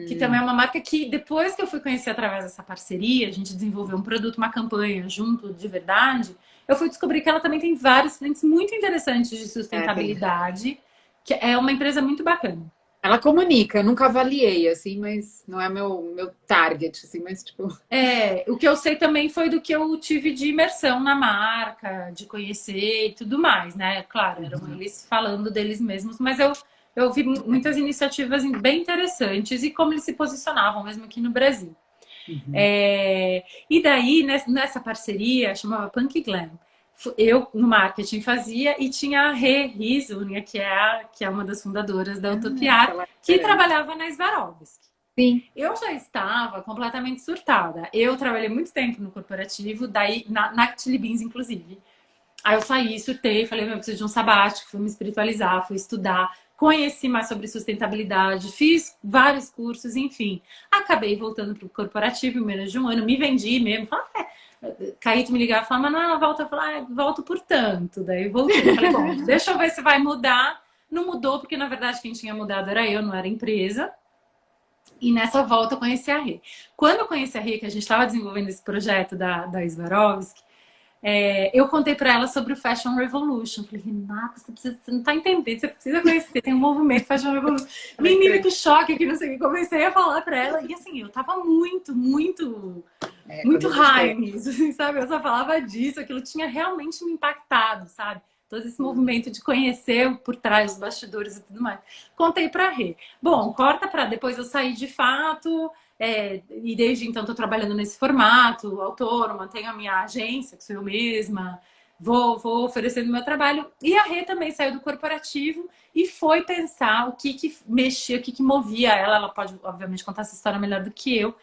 que também é uma marca que, depois que eu fui conhecer através dessa parceria, a gente desenvolveu um produto, uma campanha junto de verdade, eu fui descobrir que ela também tem vários clientes muito interessantes de Tem. sustentabilidade, que é uma empresa muito bacana. Ela comunica, eu nunca avaliei, assim, mas não é meu target, assim, mas tipo. O que eu sei também foi do que eu tive de imersão na marca, de conhecer e tudo mais, né? Claro, eram eles falando deles mesmos, mas eu vi muitas iniciativas bem interessantes e como eles se posicionavam, mesmo aqui no Brasil. E daí, nessa parceria, chamava Punk Glam. Eu, no marketing, fazia e tinha a Rê Rizunia, que é uma das fundadoras da Utopiar, Aquela que referência. trabalhava na Swarovski. Sim. Eu já estava completamente surtada. Eu trabalhei muito tempo no corporativo, daí na Chili Beans, inclusive. Aí eu saí, surtei, falei, meu, eu preciso de um sabático, fui me espiritualizar, fui estudar, conheci mais sobre sustentabilidade, fiz vários cursos, enfim. Acabei voltando para o corporativo em menos de um ano, me vendi mesmo. Caíto me ligava e falava, mas não, volta. Eu falei, volto por tanto. Daí voltei. Falei, bom, deixa eu ver se vai mudar. Não mudou, porque na verdade quem tinha mudado era eu, não era a empresa. E nessa volta eu conheci a Rê. Quando eu conheci a Rê, que a gente estava desenvolvendo esse projeto da Swarovski, eu contei para ela sobre o Fashion Revolution. Falei, Renata, você não tá entendendo, você precisa conhecer, tem um movimento Fashion Revolution. Menina, que choque, que não sei o que. Comecei a falar para ela, e assim, eu tava Quando muito a gente high coloca. nisso, sabe? Eu só falava disso, aquilo tinha realmente me impactado, sabe? Todo esse movimento de conhecer por trás dos bastidores e tudo mais. Contei pra Rê. Bom, corta pra depois eu sair de fato, e desde então estou trabalhando nesse formato, autônoma, tenho a minha agência, que sou eu mesma, vou oferecendo meu trabalho. E a Rê também saiu do corporativo e foi pensar o que mexia, o que movia ela. Ela pode, obviamente, contar essa história melhor do que eu.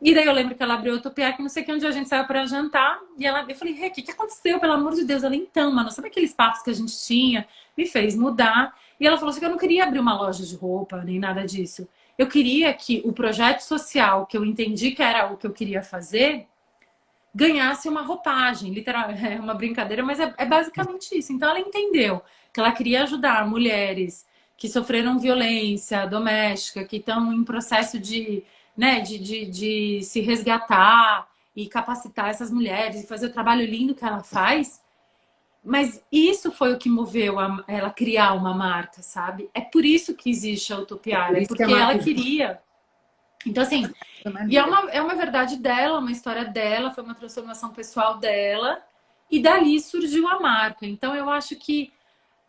E daí eu lembro que ela abriu a Utopia, que não sei que, um dia a gente saiu para jantar, e eu falei, Rê, o que aconteceu? Pelo amor de Deus. Ela, então, mano, sabe aqueles papos que a gente tinha? Me fez mudar. E ela falou assim que eu não queria abrir uma loja de roupa, nem nada disso. Eu queria que o projeto social, que eu entendi que era o que eu queria fazer, ganhasse uma roupagem, literal, é uma brincadeira, mas é basicamente isso. Então ela entendeu que ela queria ajudar mulheres que sofreram violência doméstica, que estão em processo de, né, de se resgatar e capacitar essas mulheres e fazer o trabalho lindo que ela faz. Mas isso foi o que moveu ela criar uma marca, sabe? É por isso que existe a Por Utopiária, isso que a porque ela marca queria. Então, assim, e existe. é uma verdade dela, uma história dela, foi uma transformação pessoal dela, e dali surgiu a marca. Então, eu acho que,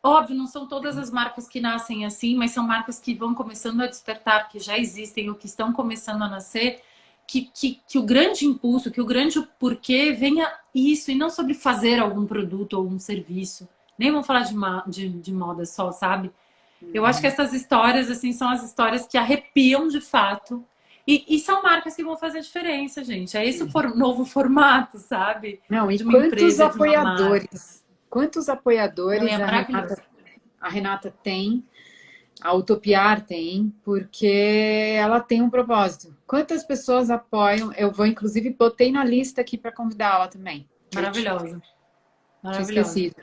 óbvio, não são todas as marcas que nascem assim, mas são marcas que vão começando a despertar, que já existem ou que estão começando a nascer, que o grande impulso, que o grande porquê venha isso, e não sobre fazer algum produto ou um serviço. Nem vamos falar de moda só, sabe? Eu acho que essas histórias, assim, são as histórias que arrepiam de fato. E são marcas que vão fazer diferença, gente. É esse o novo formato, sabe? Não, e De uma empresa, de uma marca. quantos Não, apoiadores é maravilhoso. A Renata tem, a Utopiar tem, porque ela tem um propósito. Quantas pessoas apoiam? Eu vou, inclusive, botei na lista aqui para convidá-la também. Maravilhosa. Tinha Maravilhosa. esquecido.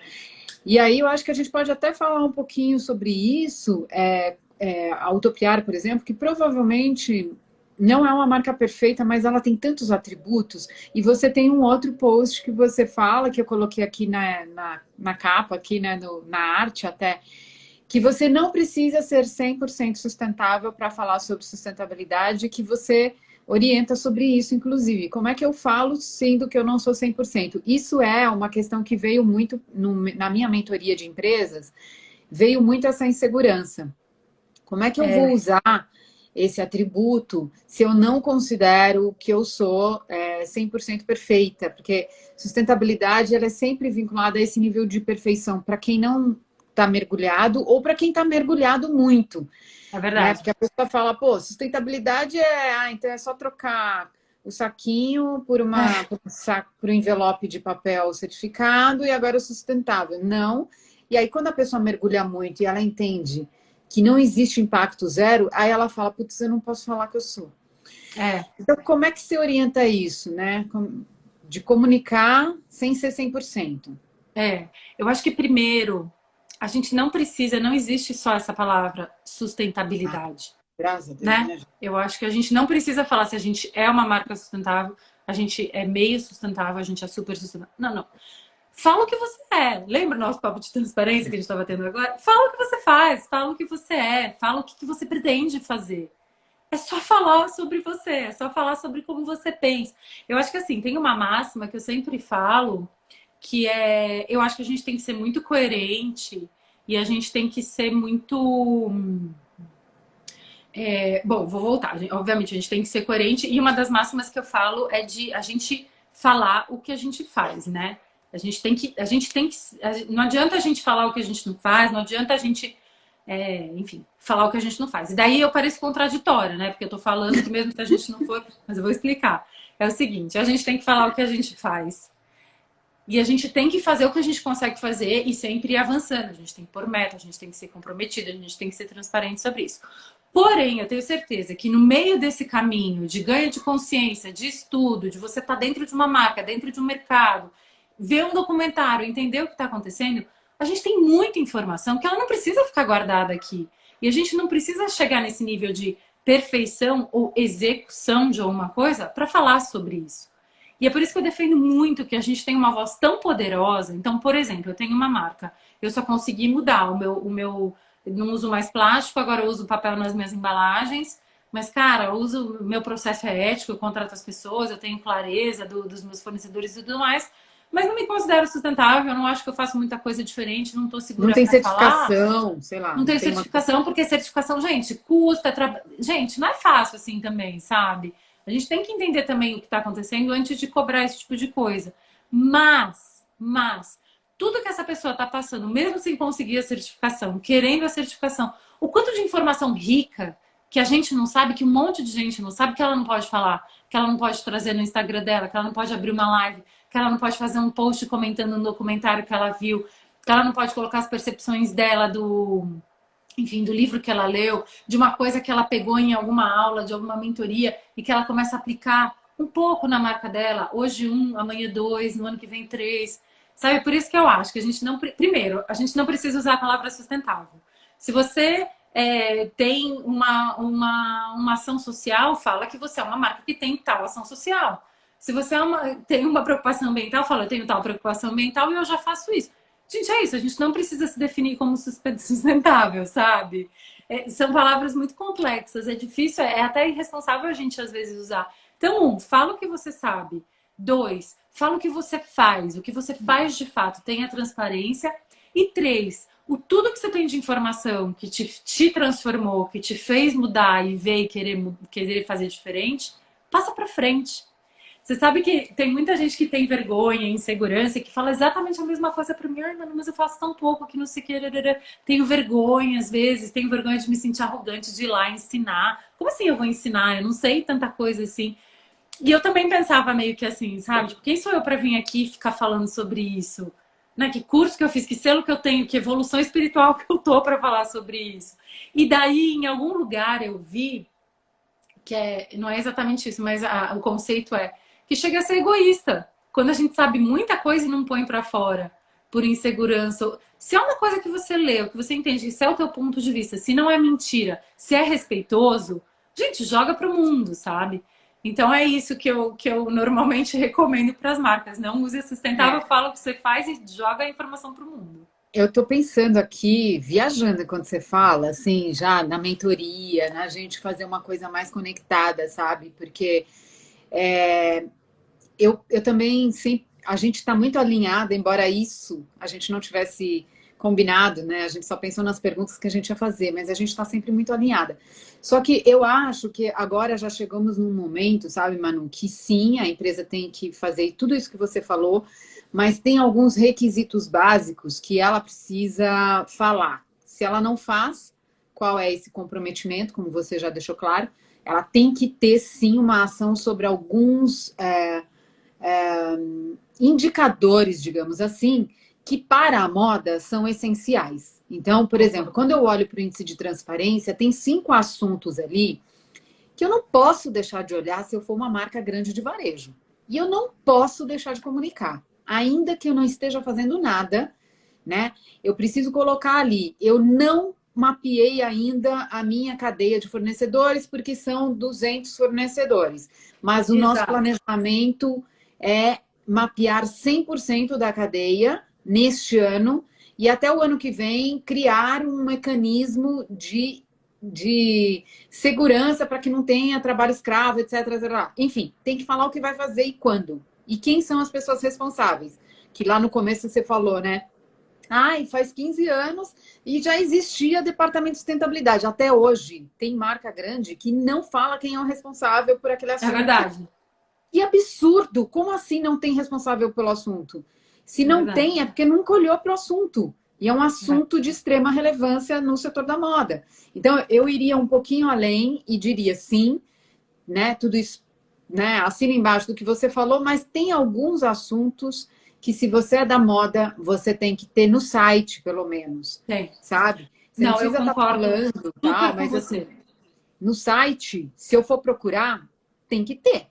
E aí eu acho que a gente pode até falar um pouquinho sobre isso. A Utopiar, por exemplo, que provavelmente não é uma marca perfeita, mas ela tem tantos atributos. E você tem um outro post que você fala, que eu coloquei aqui na capa, aqui né, na arte até, que você não precisa ser 100% sustentável para falar sobre sustentabilidade, que você orienta sobre isso, inclusive. Como é que eu falo sendo que eu não sou 100%? Isso é uma questão que veio muito na minha mentoria de empresas, veio muito essa insegurança. Como é que eu vou usar esse atributo se eu não considero que eu sou 100% perfeita? Porque sustentabilidade ela é sempre vinculada a esse nível de perfeição para quem não está mergulhado ou para quem está mergulhado muito. É Né? verdade. Porque a pessoa fala, pô, sustentabilidade então é só trocar o saquinho por um envelope de papel certificado e agora é sustentável. Não. E aí, quando a pessoa mergulha muito e ela entende que não existe impacto zero, aí ela fala, putz, eu não posso falar que eu sou. É. Então, como é que você orienta isso, né? De comunicar sem ser 100%? Eu acho que primeiro, a gente não precisa, não existe só essa palavra sustentabilidade. Graças a Deus, Né? né? Eu acho que a gente não precisa falar se a gente é uma marca sustentável, a gente é meio sustentável, a gente é super sustentável. Não, não. Fala o que você é. Lembra o nosso papo de transparência que a gente estava tendo agora? Fala o que você faz, fala o que você é, fala o que você pretende fazer. É só falar sobre você, é só falar sobre como você pensa. Eu acho que assim, tem uma máxima que eu sempre falo, que é, eu acho que a gente tem que ser muito coerente e a gente tem que ser muito bom, vou voltar. Obviamente, a gente tem que ser coerente. E uma das máximas que eu falo é de a gente falar o que a gente faz, né? Não adianta a gente falar o que a gente não faz, não adianta a gente, enfim, falar o que a gente não faz. E daí eu pareço contraditória, né? Porque eu tô falando que mesmo que a gente não for, mas eu vou explicar. É o seguinte, a gente tem que falar o que a gente faz. E a gente tem que fazer o que a gente consegue fazer e sempre ir avançando. A gente tem que pôr meta, a gente tem que ser comprometido, a gente tem que ser transparente sobre isso. Porém, eu tenho certeza que no meio desse caminho de ganho de consciência, de estudo, de você estar dentro de uma marca, dentro de um mercado, ver um documentário, entender o que está acontecendo, a gente tem muita informação que ela não precisa ficar guardada aqui. E a gente não precisa chegar nesse nível de perfeição ou execução de alguma coisa para falar sobre isso. E é por isso que eu defendo muito que a gente tem uma voz tão poderosa. Então, por exemplo, eu tenho uma marca, eu só consegui mudar não uso mais plástico, agora eu uso papel nas minhas embalagens. Mas, cara, meu processo é ético, eu contrato as pessoas, eu tenho clareza dos meus fornecedores e tudo mais. Mas não me considero sustentável, eu não acho que eu faço muita coisa diferente, não estou Não segura tem para falar. certificação, sei lá, Não não tenho tem uma. certificação, porque certificação, gente, custa. Gente, não é fácil assim também, sabe? A gente tem que entender também o que está acontecendo antes de cobrar esse tipo de coisa. Mas, tudo que essa pessoa está passando, mesmo sem conseguir a certificação, querendo a certificação, o quanto de informação rica que a gente não sabe, que um monte de gente não sabe, que ela não pode falar, que ela não pode trazer no Instagram dela, que ela não pode abrir uma live, que ela não pode fazer um post comentando um documentário que ela viu, que ela não pode colocar as percepções dela enfim, do livro que ela leu, de uma coisa que ela pegou em alguma aula, de alguma mentoria, e que ela começa a aplicar um pouco na marca dela. Hoje um, amanhã dois, no ano que vem três. Sabe, por isso que eu acho que a gente não... Primeiro, a gente não precisa usar a palavra sustentável. Se você tem uma ação social, fala que você é uma marca que tem tal ação social. Se você tem uma preocupação ambiental, fala, eu tenho tal preocupação ambiental e eu já faço isso. Gente, é isso, a gente não precisa se definir como sustentável, sabe? São palavras muito complexas, é difícil, é até irresponsável a gente às vezes usar. Então, um, fala o que você sabe. Dois, fala o que você faz de fato, tenha transparência. E três, tudo que você tem de informação que te transformou, que te fez mudar e ver e querer fazer diferente, passa pra frente. Você sabe que tem muita gente que tem vergonha, insegurança, que fala exatamente a mesma coisa para mim, mas eu faço tão pouco que não sei o que. Tenho vergonha, às vezes, tenho vergonha de me sentir arrogante de ir lá ensinar. Como assim eu vou ensinar? Eu não sei tanta coisa assim. E eu também pensava meio que assim, sabe? Tipo, quem sou eu para vir aqui e ficar falando sobre isso? Né? Que curso que eu fiz, que selo que eu tenho, que evolução espiritual que eu tô para falar sobre isso? E daí, em algum lugar, eu vi que não é exatamente isso, mas o conceito é que chega a ser egoísta. Quando a gente sabe muita coisa e não põe para fora por insegurança. Se é uma coisa que você leu, que você entende, se é o teu ponto de vista, se não é mentira, se é respeitoso, gente, joga pro mundo, sabe? Então é isso que eu normalmente recomendo para as marcas. Não use sustentável, fala o que você faz e joga a informação pro mundo. Eu tô pensando aqui, viajando quando você fala, assim, já na mentoria, na gente fazer uma coisa mais conectada, sabe? Porque eu também, sim, a gente está muito alinhada, embora isso a gente não tivesse combinado, né? A gente só pensou nas perguntas que a gente ia fazer, mas a gente está sempre muito alinhada. Só que eu acho que agora já chegamos num momento, sabe, Manu, que sim, a empresa tem que fazer tudo isso que você falou, mas tem alguns requisitos básicos que ela precisa falar. Se ela não faz, qual é esse comprometimento, como você já deixou claro, ela tem que ter sim uma ação sobre alguns indicadores, digamos assim, que para a moda são essenciais. Então, por exemplo, quando eu olho para o índice de transparência, tem 5 assuntos ali que eu não posso deixar de olhar se eu for uma marca grande de varejo. E eu não posso deixar de comunicar. Ainda que eu não esteja fazendo nada, né? Eu preciso colocar ali. Eu não mapeei ainda a minha cadeia de fornecedores, porque são 200 fornecedores. Mas o nosso planejamento é mapear 100% da cadeia neste ano e até o ano que vem criar um mecanismo de segurança para que não tenha trabalho escravo, etc, etc. Enfim, tem que falar o que vai fazer e quando. E quem são as pessoas responsáveis? Que lá no começo você falou, né? Ai, faz 15 anos e já existia departamento de sustentabilidade. Até hoje, tem marca grande que não fala quem é o responsável por aquele assunto. É verdade. Que absurdo! Como assim não tem responsável pelo assunto? Se não tem, é porque nunca olhou para o assunto. E é um assunto de extrema relevância no setor da moda. Então, eu iria um pouquinho além e diria sim, né? Tudo isso, né? Assina embaixo do que você falou, mas tem alguns assuntos que, se você é da moda, você tem que ter no site, pelo menos. Tem. Sabe? Você não precisa estar falando, tal, mas assim, no site, se eu for procurar, tem que ter.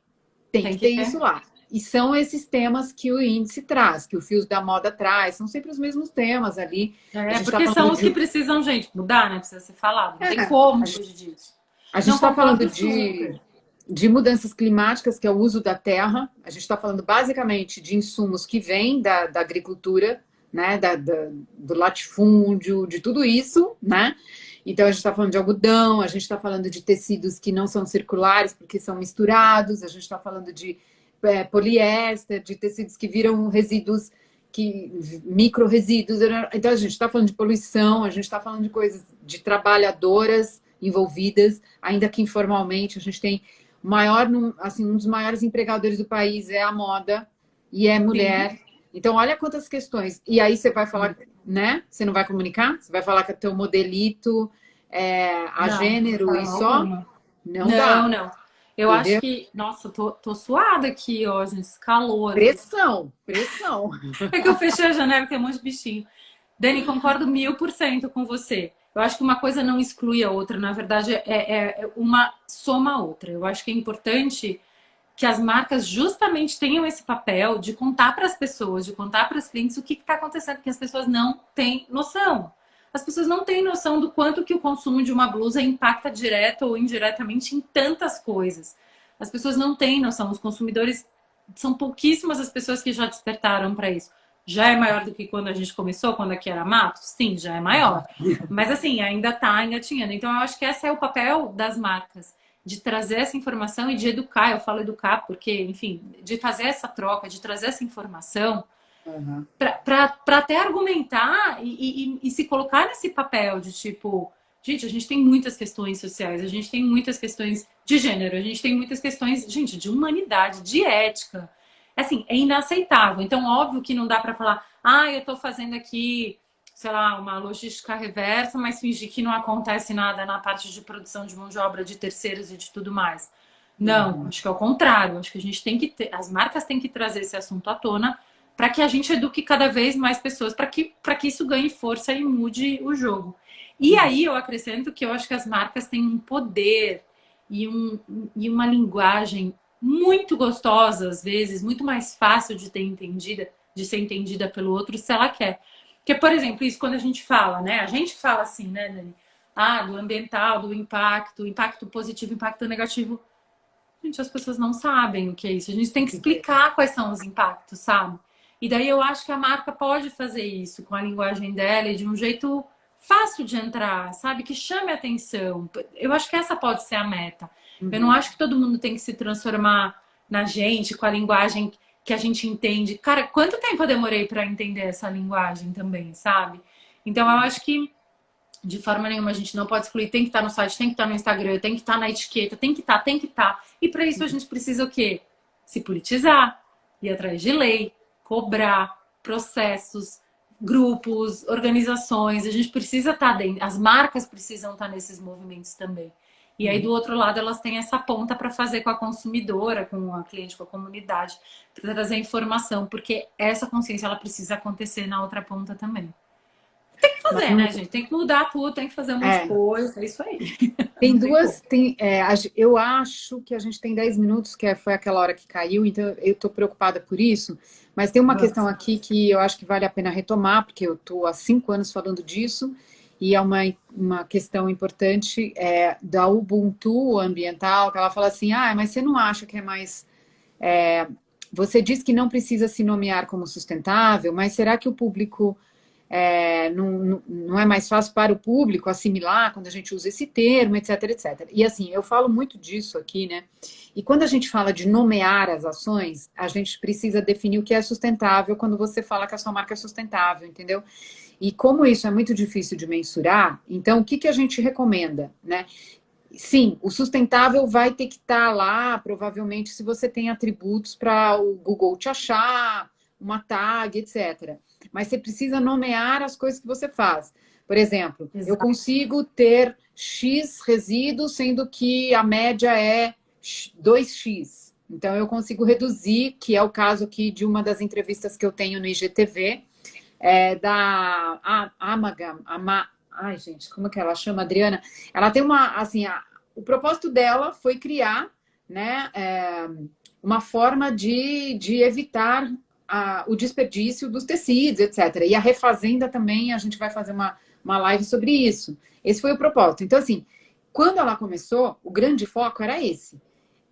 Tem que ter isso lá. E são esses temas que o índice traz, que o Fios da Moda traz. São sempre os mesmos temas ali. Porque são os que precisam, gente, mudar, né? Precisa ser falado. Não tem como fugir disso. A gente está falando de mudanças climáticas, que é o uso da terra. A gente está falando basicamente de insumos que vêm da agricultura, né? Do latifúndio, de tudo isso, né? Então, a gente está falando de algodão, a gente está falando de tecidos que não são circulares porque são misturados, a gente está falando de poliéster, de tecidos que viram resíduos, micro-resíduos. Então, a gente está falando de poluição, a gente está falando de coisas, de trabalhadoras envolvidas, ainda que informalmente. A gente tem um dos maiores empregadores do país é a moda e é mulher. Sim. Então, olha quantas questões. E aí você vai falar, né? Você não vai comunicar? Você vai falar que é teu modelito a Não, de gênero e forma só? alguma. Não Não, dá, não. Eu acho entendeu? que, nossa, tô suada aqui, ó, gente, esse calor. Pressão, pressão. É que eu fechei a janela, tem um monte de bichinho. Dani, concordo 1000% com você. Eu acho que uma coisa não exclui a outra, na verdade, uma soma a outra. Eu acho que é importante que as marcas justamente tenham esse papel de contar para as pessoas, de contar para os clientes o que está acontecendo, porque as pessoas não têm noção. As pessoas não têm noção do quanto que o consumo de uma blusa impacta direta ou indiretamente em tantas coisas. As pessoas não têm noção, os consumidores são pouquíssimas as pessoas que já despertaram para isso. Já é maior do que quando a gente começou, quando aqui era mato? Sim, já é maior. Mas assim, ainda está engatinhando. Então eu acho que esse é o papel das marcas de trazer essa informação e de educar. Eu falo educar porque, enfim, de fazer essa troca, de trazer essa informação Uhum. para até argumentar e se colocar nesse papel de tipo, gente, a gente tem muitas questões sociais, a gente tem muitas questões de gênero, a gente tem muitas questões, gente, de humanidade, de ética. Assim, é inaceitável. Então, óbvio que não dá para falar, eu estou fazendo aqui, sei lá, uma logística reversa, mas fingir que não acontece nada na parte de produção de mão de obra de terceiros e de tudo mais. Não, Uhum. acho que é o contrário. Acho que a gente tem que ter, as marcas têm que trazer esse assunto à tona para que a gente eduque cada vez mais pessoas, para que isso ganhe força e mude o jogo. E aí eu acrescento que eu acho que as marcas têm um poder e uma linguagem muito gostosa, às vezes, muito mais fácil de ter entendida, de ser entendida pelo outro, se ela quer. Porque, por exemplo, isso quando a gente fala, né? A gente fala assim, né, Dani? Do ambiental, do impacto positivo, impacto negativo. Gente, as pessoas não sabem o que é isso. A gente tem que explicar quais são os impactos, sabe? E daí eu acho que a marca pode fazer isso com a linguagem dela e de um jeito fácil de entrar, sabe? Que chame a atenção. Eu acho que essa pode ser a meta. Eu não Uhum. acho que todo mundo tem que se transformar na gente com a linguagem que a gente entende. Cara, quanto tempo eu demorei para entender essa linguagem também, sabe? Então eu acho que de forma nenhuma a gente não pode excluir. Tem que estar no site, tem que estar no Instagram, tem que estar na etiqueta, tem que estar, tem que estar. E para isso a gente precisa o quê? Se politizar, ir atrás de lei, cobrar, processos, grupos, organizações. A gente precisa estar dentro, as marcas precisam estar nesses movimentos também. E aí, do outro lado, elas têm essa ponta para fazer com a consumidora, com a cliente, com a comunidade, para trazer informação, porque essa consciência ela precisa acontecer na outra ponta também. Tem que fazer, né, Manu, gente? Tem que mudar tudo, tem que fazer um monte de é, coisa, é isso aí. tem Não tem duas, como. eu acho que a gente tem 10 minutos, foi aquela hora que caiu, então eu estou preocupada por isso, mas tem uma questão Vamos. aqui que eu acho que vale a pena retomar, porque eu estou há 5 anos falando disso, e é uma questão importante da Ubuntu ambiental, que ela fala assim, mas você não acha que é mais... Você diz que não precisa se nomear como sustentável, mas será que o público não é mais fácil para o público assimilar quando a gente usa esse termo, etc, etc. E assim, eu falo muito disso aqui, né? E quando a gente fala de nomear as ações, a gente precisa definir o que é sustentável quando você fala que a sua marca é sustentável, entendeu? E como isso é muito difícil de mensurar, então o que, que a gente recomenda, né? Sim, o sustentável vai ter que estar lá, provavelmente, se você tem atributos para o Google te achar, uma tag, etc. Mas você precisa nomear as coisas que você faz. Por exemplo, eu Exato. consigo ter X resíduos, sendo que a média é 2x. Então, eu consigo reduzir, que é o caso aqui de uma das entrevistas que eu tenho no IGTV, da Amagam, ai, gente, como é que ela chama, Adriana? Ela tem assim, o propósito dela foi criar, né, uma forma de evitar o desperdício dos tecidos, etc. E a refazenda também, a gente vai fazer uma live sobre isso. Esse foi o propósito. Então, assim, quando ela começou, o grande foco era esse,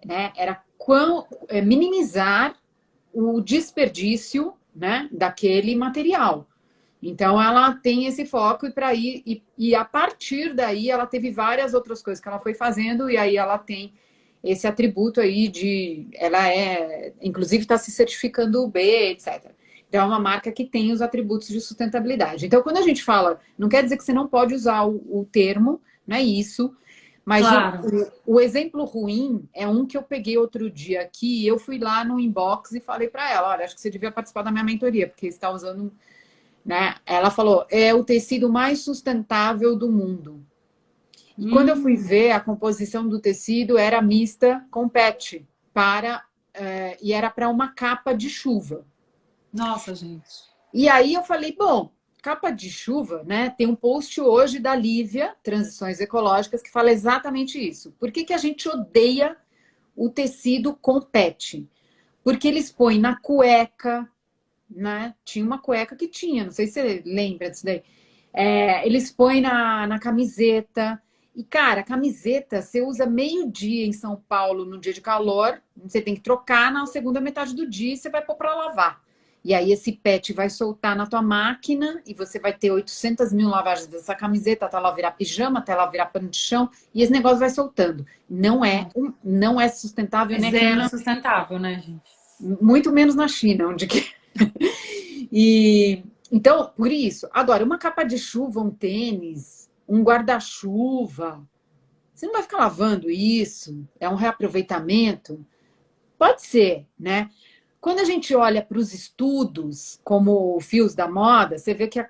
né? Era minimizar o desperdício, né, daquele material. Então ela tem esse foco e a partir daí ela teve várias outras coisas que ela foi fazendo e aí ela tem esse atributo aí ela inclusive está se certificando o B, etc. Então é uma marca que tem os atributos de sustentabilidade. Então quando a gente fala, não quer dizer que você não pode usar o termo, não é isso, mas Claro. o exemplo ruim é um que eu peguei outro dia aqui, eu fui lá no inbox e falei para ela, olha, acho que você devia participar da minha mentoria, porque você está usando, né? Ela falou, é o tecido mais sustentável do mundo. E quando eu fui ver, a composição do tecido era mista com PET, e era para uma capa de chuva. Nossa, gente. E aí eu falei, bom, capa de chuva, né? Tem um post hoje da Lívia, Transições Ecológicas, que fala exatamente isso. Por que que a gente odeia o tecido com PET? Porque eles põem na cueca, né? Tinha uma cueca que tinha, não sei se você lembra disso daí. Eles põem na camiseta. E, cara, a camiseta você usa meio-dia em São Paulo, no dia de calor, você tem que trocar na segunda metade do dia e você vai pôr para lavar. E aí esse PET vai soltar na tua máquina e você vai ter 800 mil lavagens dessa camiseta até ela virar pijama, até ela virar pano de chão, e esse negócio vai soltando. Não é sustentável, né? Zero sustentável, né, gente? Muito menos na China, onde que... E então, por isso, agora, uma capa de chuva, um tênis, um guarda-chuva, você não vai ficar lavando isso? É um reaproveitamento? Pode ser, né? Quando a gente olha para os estudos, como fios da moda, você vê que o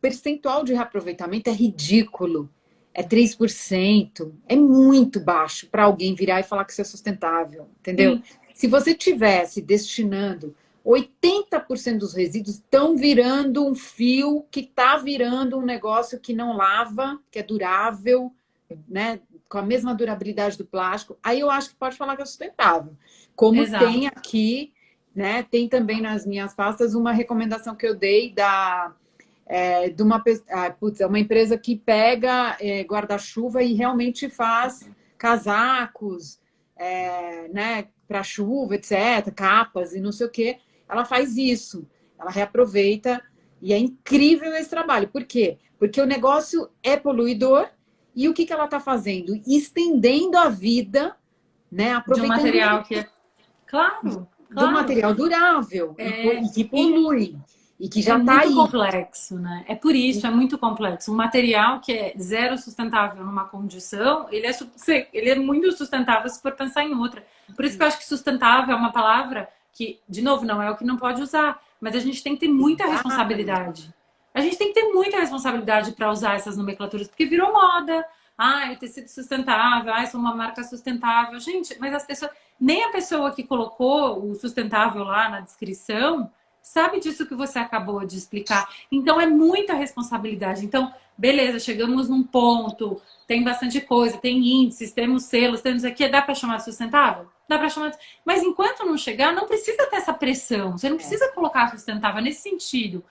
percentual de reaproveitamento é ridículo. É 3%. É muito baixo para alguém virar e falar que isso é sustentável, entendeu? Sim. Se você tivesse destinando 80% dos resíduos estão virando um fio que está virando um negócio que não lava, que é durável, né? Com a mesma durabilidade do plástico, aí eu acho que pode falar que é sustentável. Como Exato. tem aqui, né? Tem também nas minhas pastas uma recomendação que eu dei de uma empresa que pega guarda-chuva e realmente faz casacos, né? Para chuva, etc., capas e não sei o quê. Ela faz isso, ela reaproveita e é incrível esse trabalho. Por quê? Porque o negócio é poluidor e o que ela está fazendo? Estendendo a vida, né? De um Aproveitando material que é... Claro, do claro. material durável e que polui e que já está muito aí. complexo, né? É por isso, é muito complexo. Um material que é zero sustentável numa condição, ele é muito sustentável se for pensar em outra. Por isso que eu acho que sustentável é uma palavra que, de novo, não é o que não pode usar, mas a gente tem que ter muita responsabilidade. A gente tem que ter muita responsabilidade para usar essas nomenclaturas, porque virou moda. Ah, tecido sustentável, ah, sou uma marca sustentável. Gente, mas as pessoas, nem a pessoa que colocou o sustentável lá na descrição sabe disso que você acabou de explicar. Então é muita responsabilidade. Então, beleza, chegamos num ponto, tem bastante coisa, tem índices, temos selos, temos aqui, dá para chamar de sustentável? Dá para chamar de... Mas enquanto não chegar, não precisa ter essa pressão. Você não precisa colocar sustentável nesse sentido.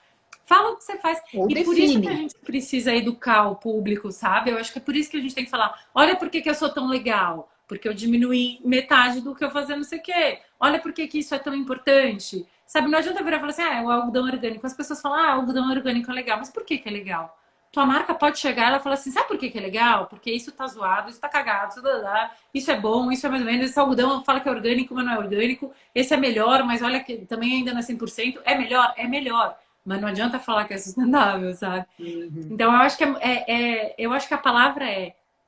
Fala o que você faz. Ou e define. Por isso que a gente precisa educar o público, sabe? Eu acho que é por isso que a gente tem que falar, olha por que eu sou tão legal. Porque eu diminuí metade do que eu fazia não sei o quê. Olha por que isso é tão importante. Sabe, não adianta virar e falar assim, é o algodão orgânico. As pessoas falam, algodão orgânico é legal. Mas por que é legal? Tua marca pode chegar e ela fala assim, sabe por que é legal? Porque isso tá zoado, isso tá cagado, isso é bom, isso é mais ou menos. Esse algodão fala que é orgânico, mas não é orgânico. Esse é melhor, mas olha que também ainda não é 100%. É melhor? É melhor. Mas não adianta falar que é sustentável, sabe? Uhum. Então, eu acho que eu acho que a palavra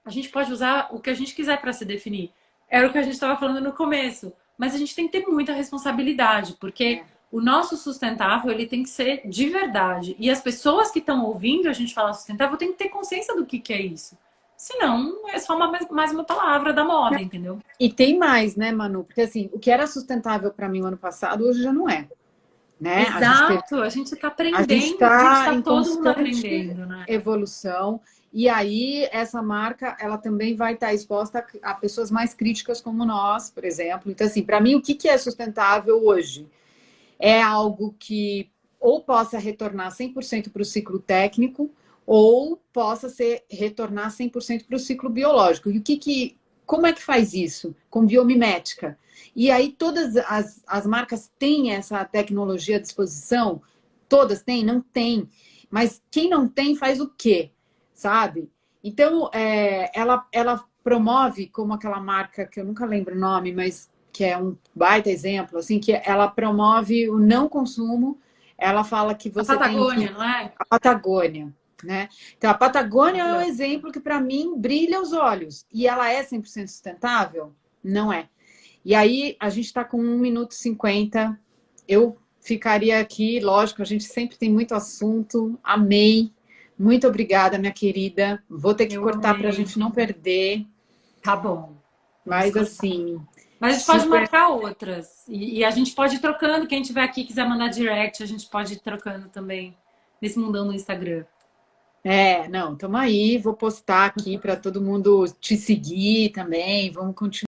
a gente pode usar o que a gente quiser para se definir. Era o que a gente estava falando no começo. Mas a gente tem que ter muita responsabilidade, porque o nosso sustentável, ele tem que ser de verdade. E as pessoas que estão ouvindo a gente falar sustentável têm que ter consciência do que é isso. Senão, é só mais uma palavra da moda, entendeu? E tem mais, né, Manu? Porque assim, o que era sustentável para mim no ano passado, hoje já não é. Né? Exato, a gente está aprendendo, a gente está tá em todo mundo constante aprendendo, né? evolução. E aí, essa marca, ela também vai estar exposta a pessoas mais críticas como nós, por exemplo. Então, assim, para mim, o que é sustentável hoje? É algo que ou possa retornar 100% para o ciclo técnico, ou possa retornar 100% para o ciclo biológico. E como é que faz isso? Com biomimética. E aí todas as marcas têm essa tecnologia à disposição? Todas têm? Não tem. Mas quem não tem faz o quê? Sabe? Então, ela promove, como aquela marca, que eu nunca lembro o nome, mas que é um baita exemplo, assim, que ela promove o não consumo. Ela fala que você a Patagônia, não é? A Patagônia, né? Então, a Patagônia é um exemplo que, para mim, brilha os olhos. E ela é 100% sustentável? Não é. E aí, a gente está com 1 minuto e 50. Eu ficaria aqui, lógico, a gente sempre tem muito assunto. Amei Muito obrigada, minha querida. Vou ter que Eu cortar para a amei. gente não perder, Tá bom. Vamos mas cortar. assim, Mas a gente pode super. marcar outras. E a gente pode ir trocando. Quem tiver aqui quiser mandar direct, a gente pode ir trocando também. Nesse mundão no Instagram. É, não, tamo aí. Vou postar aqui para todo mundo te seguir também. Vamos continuar.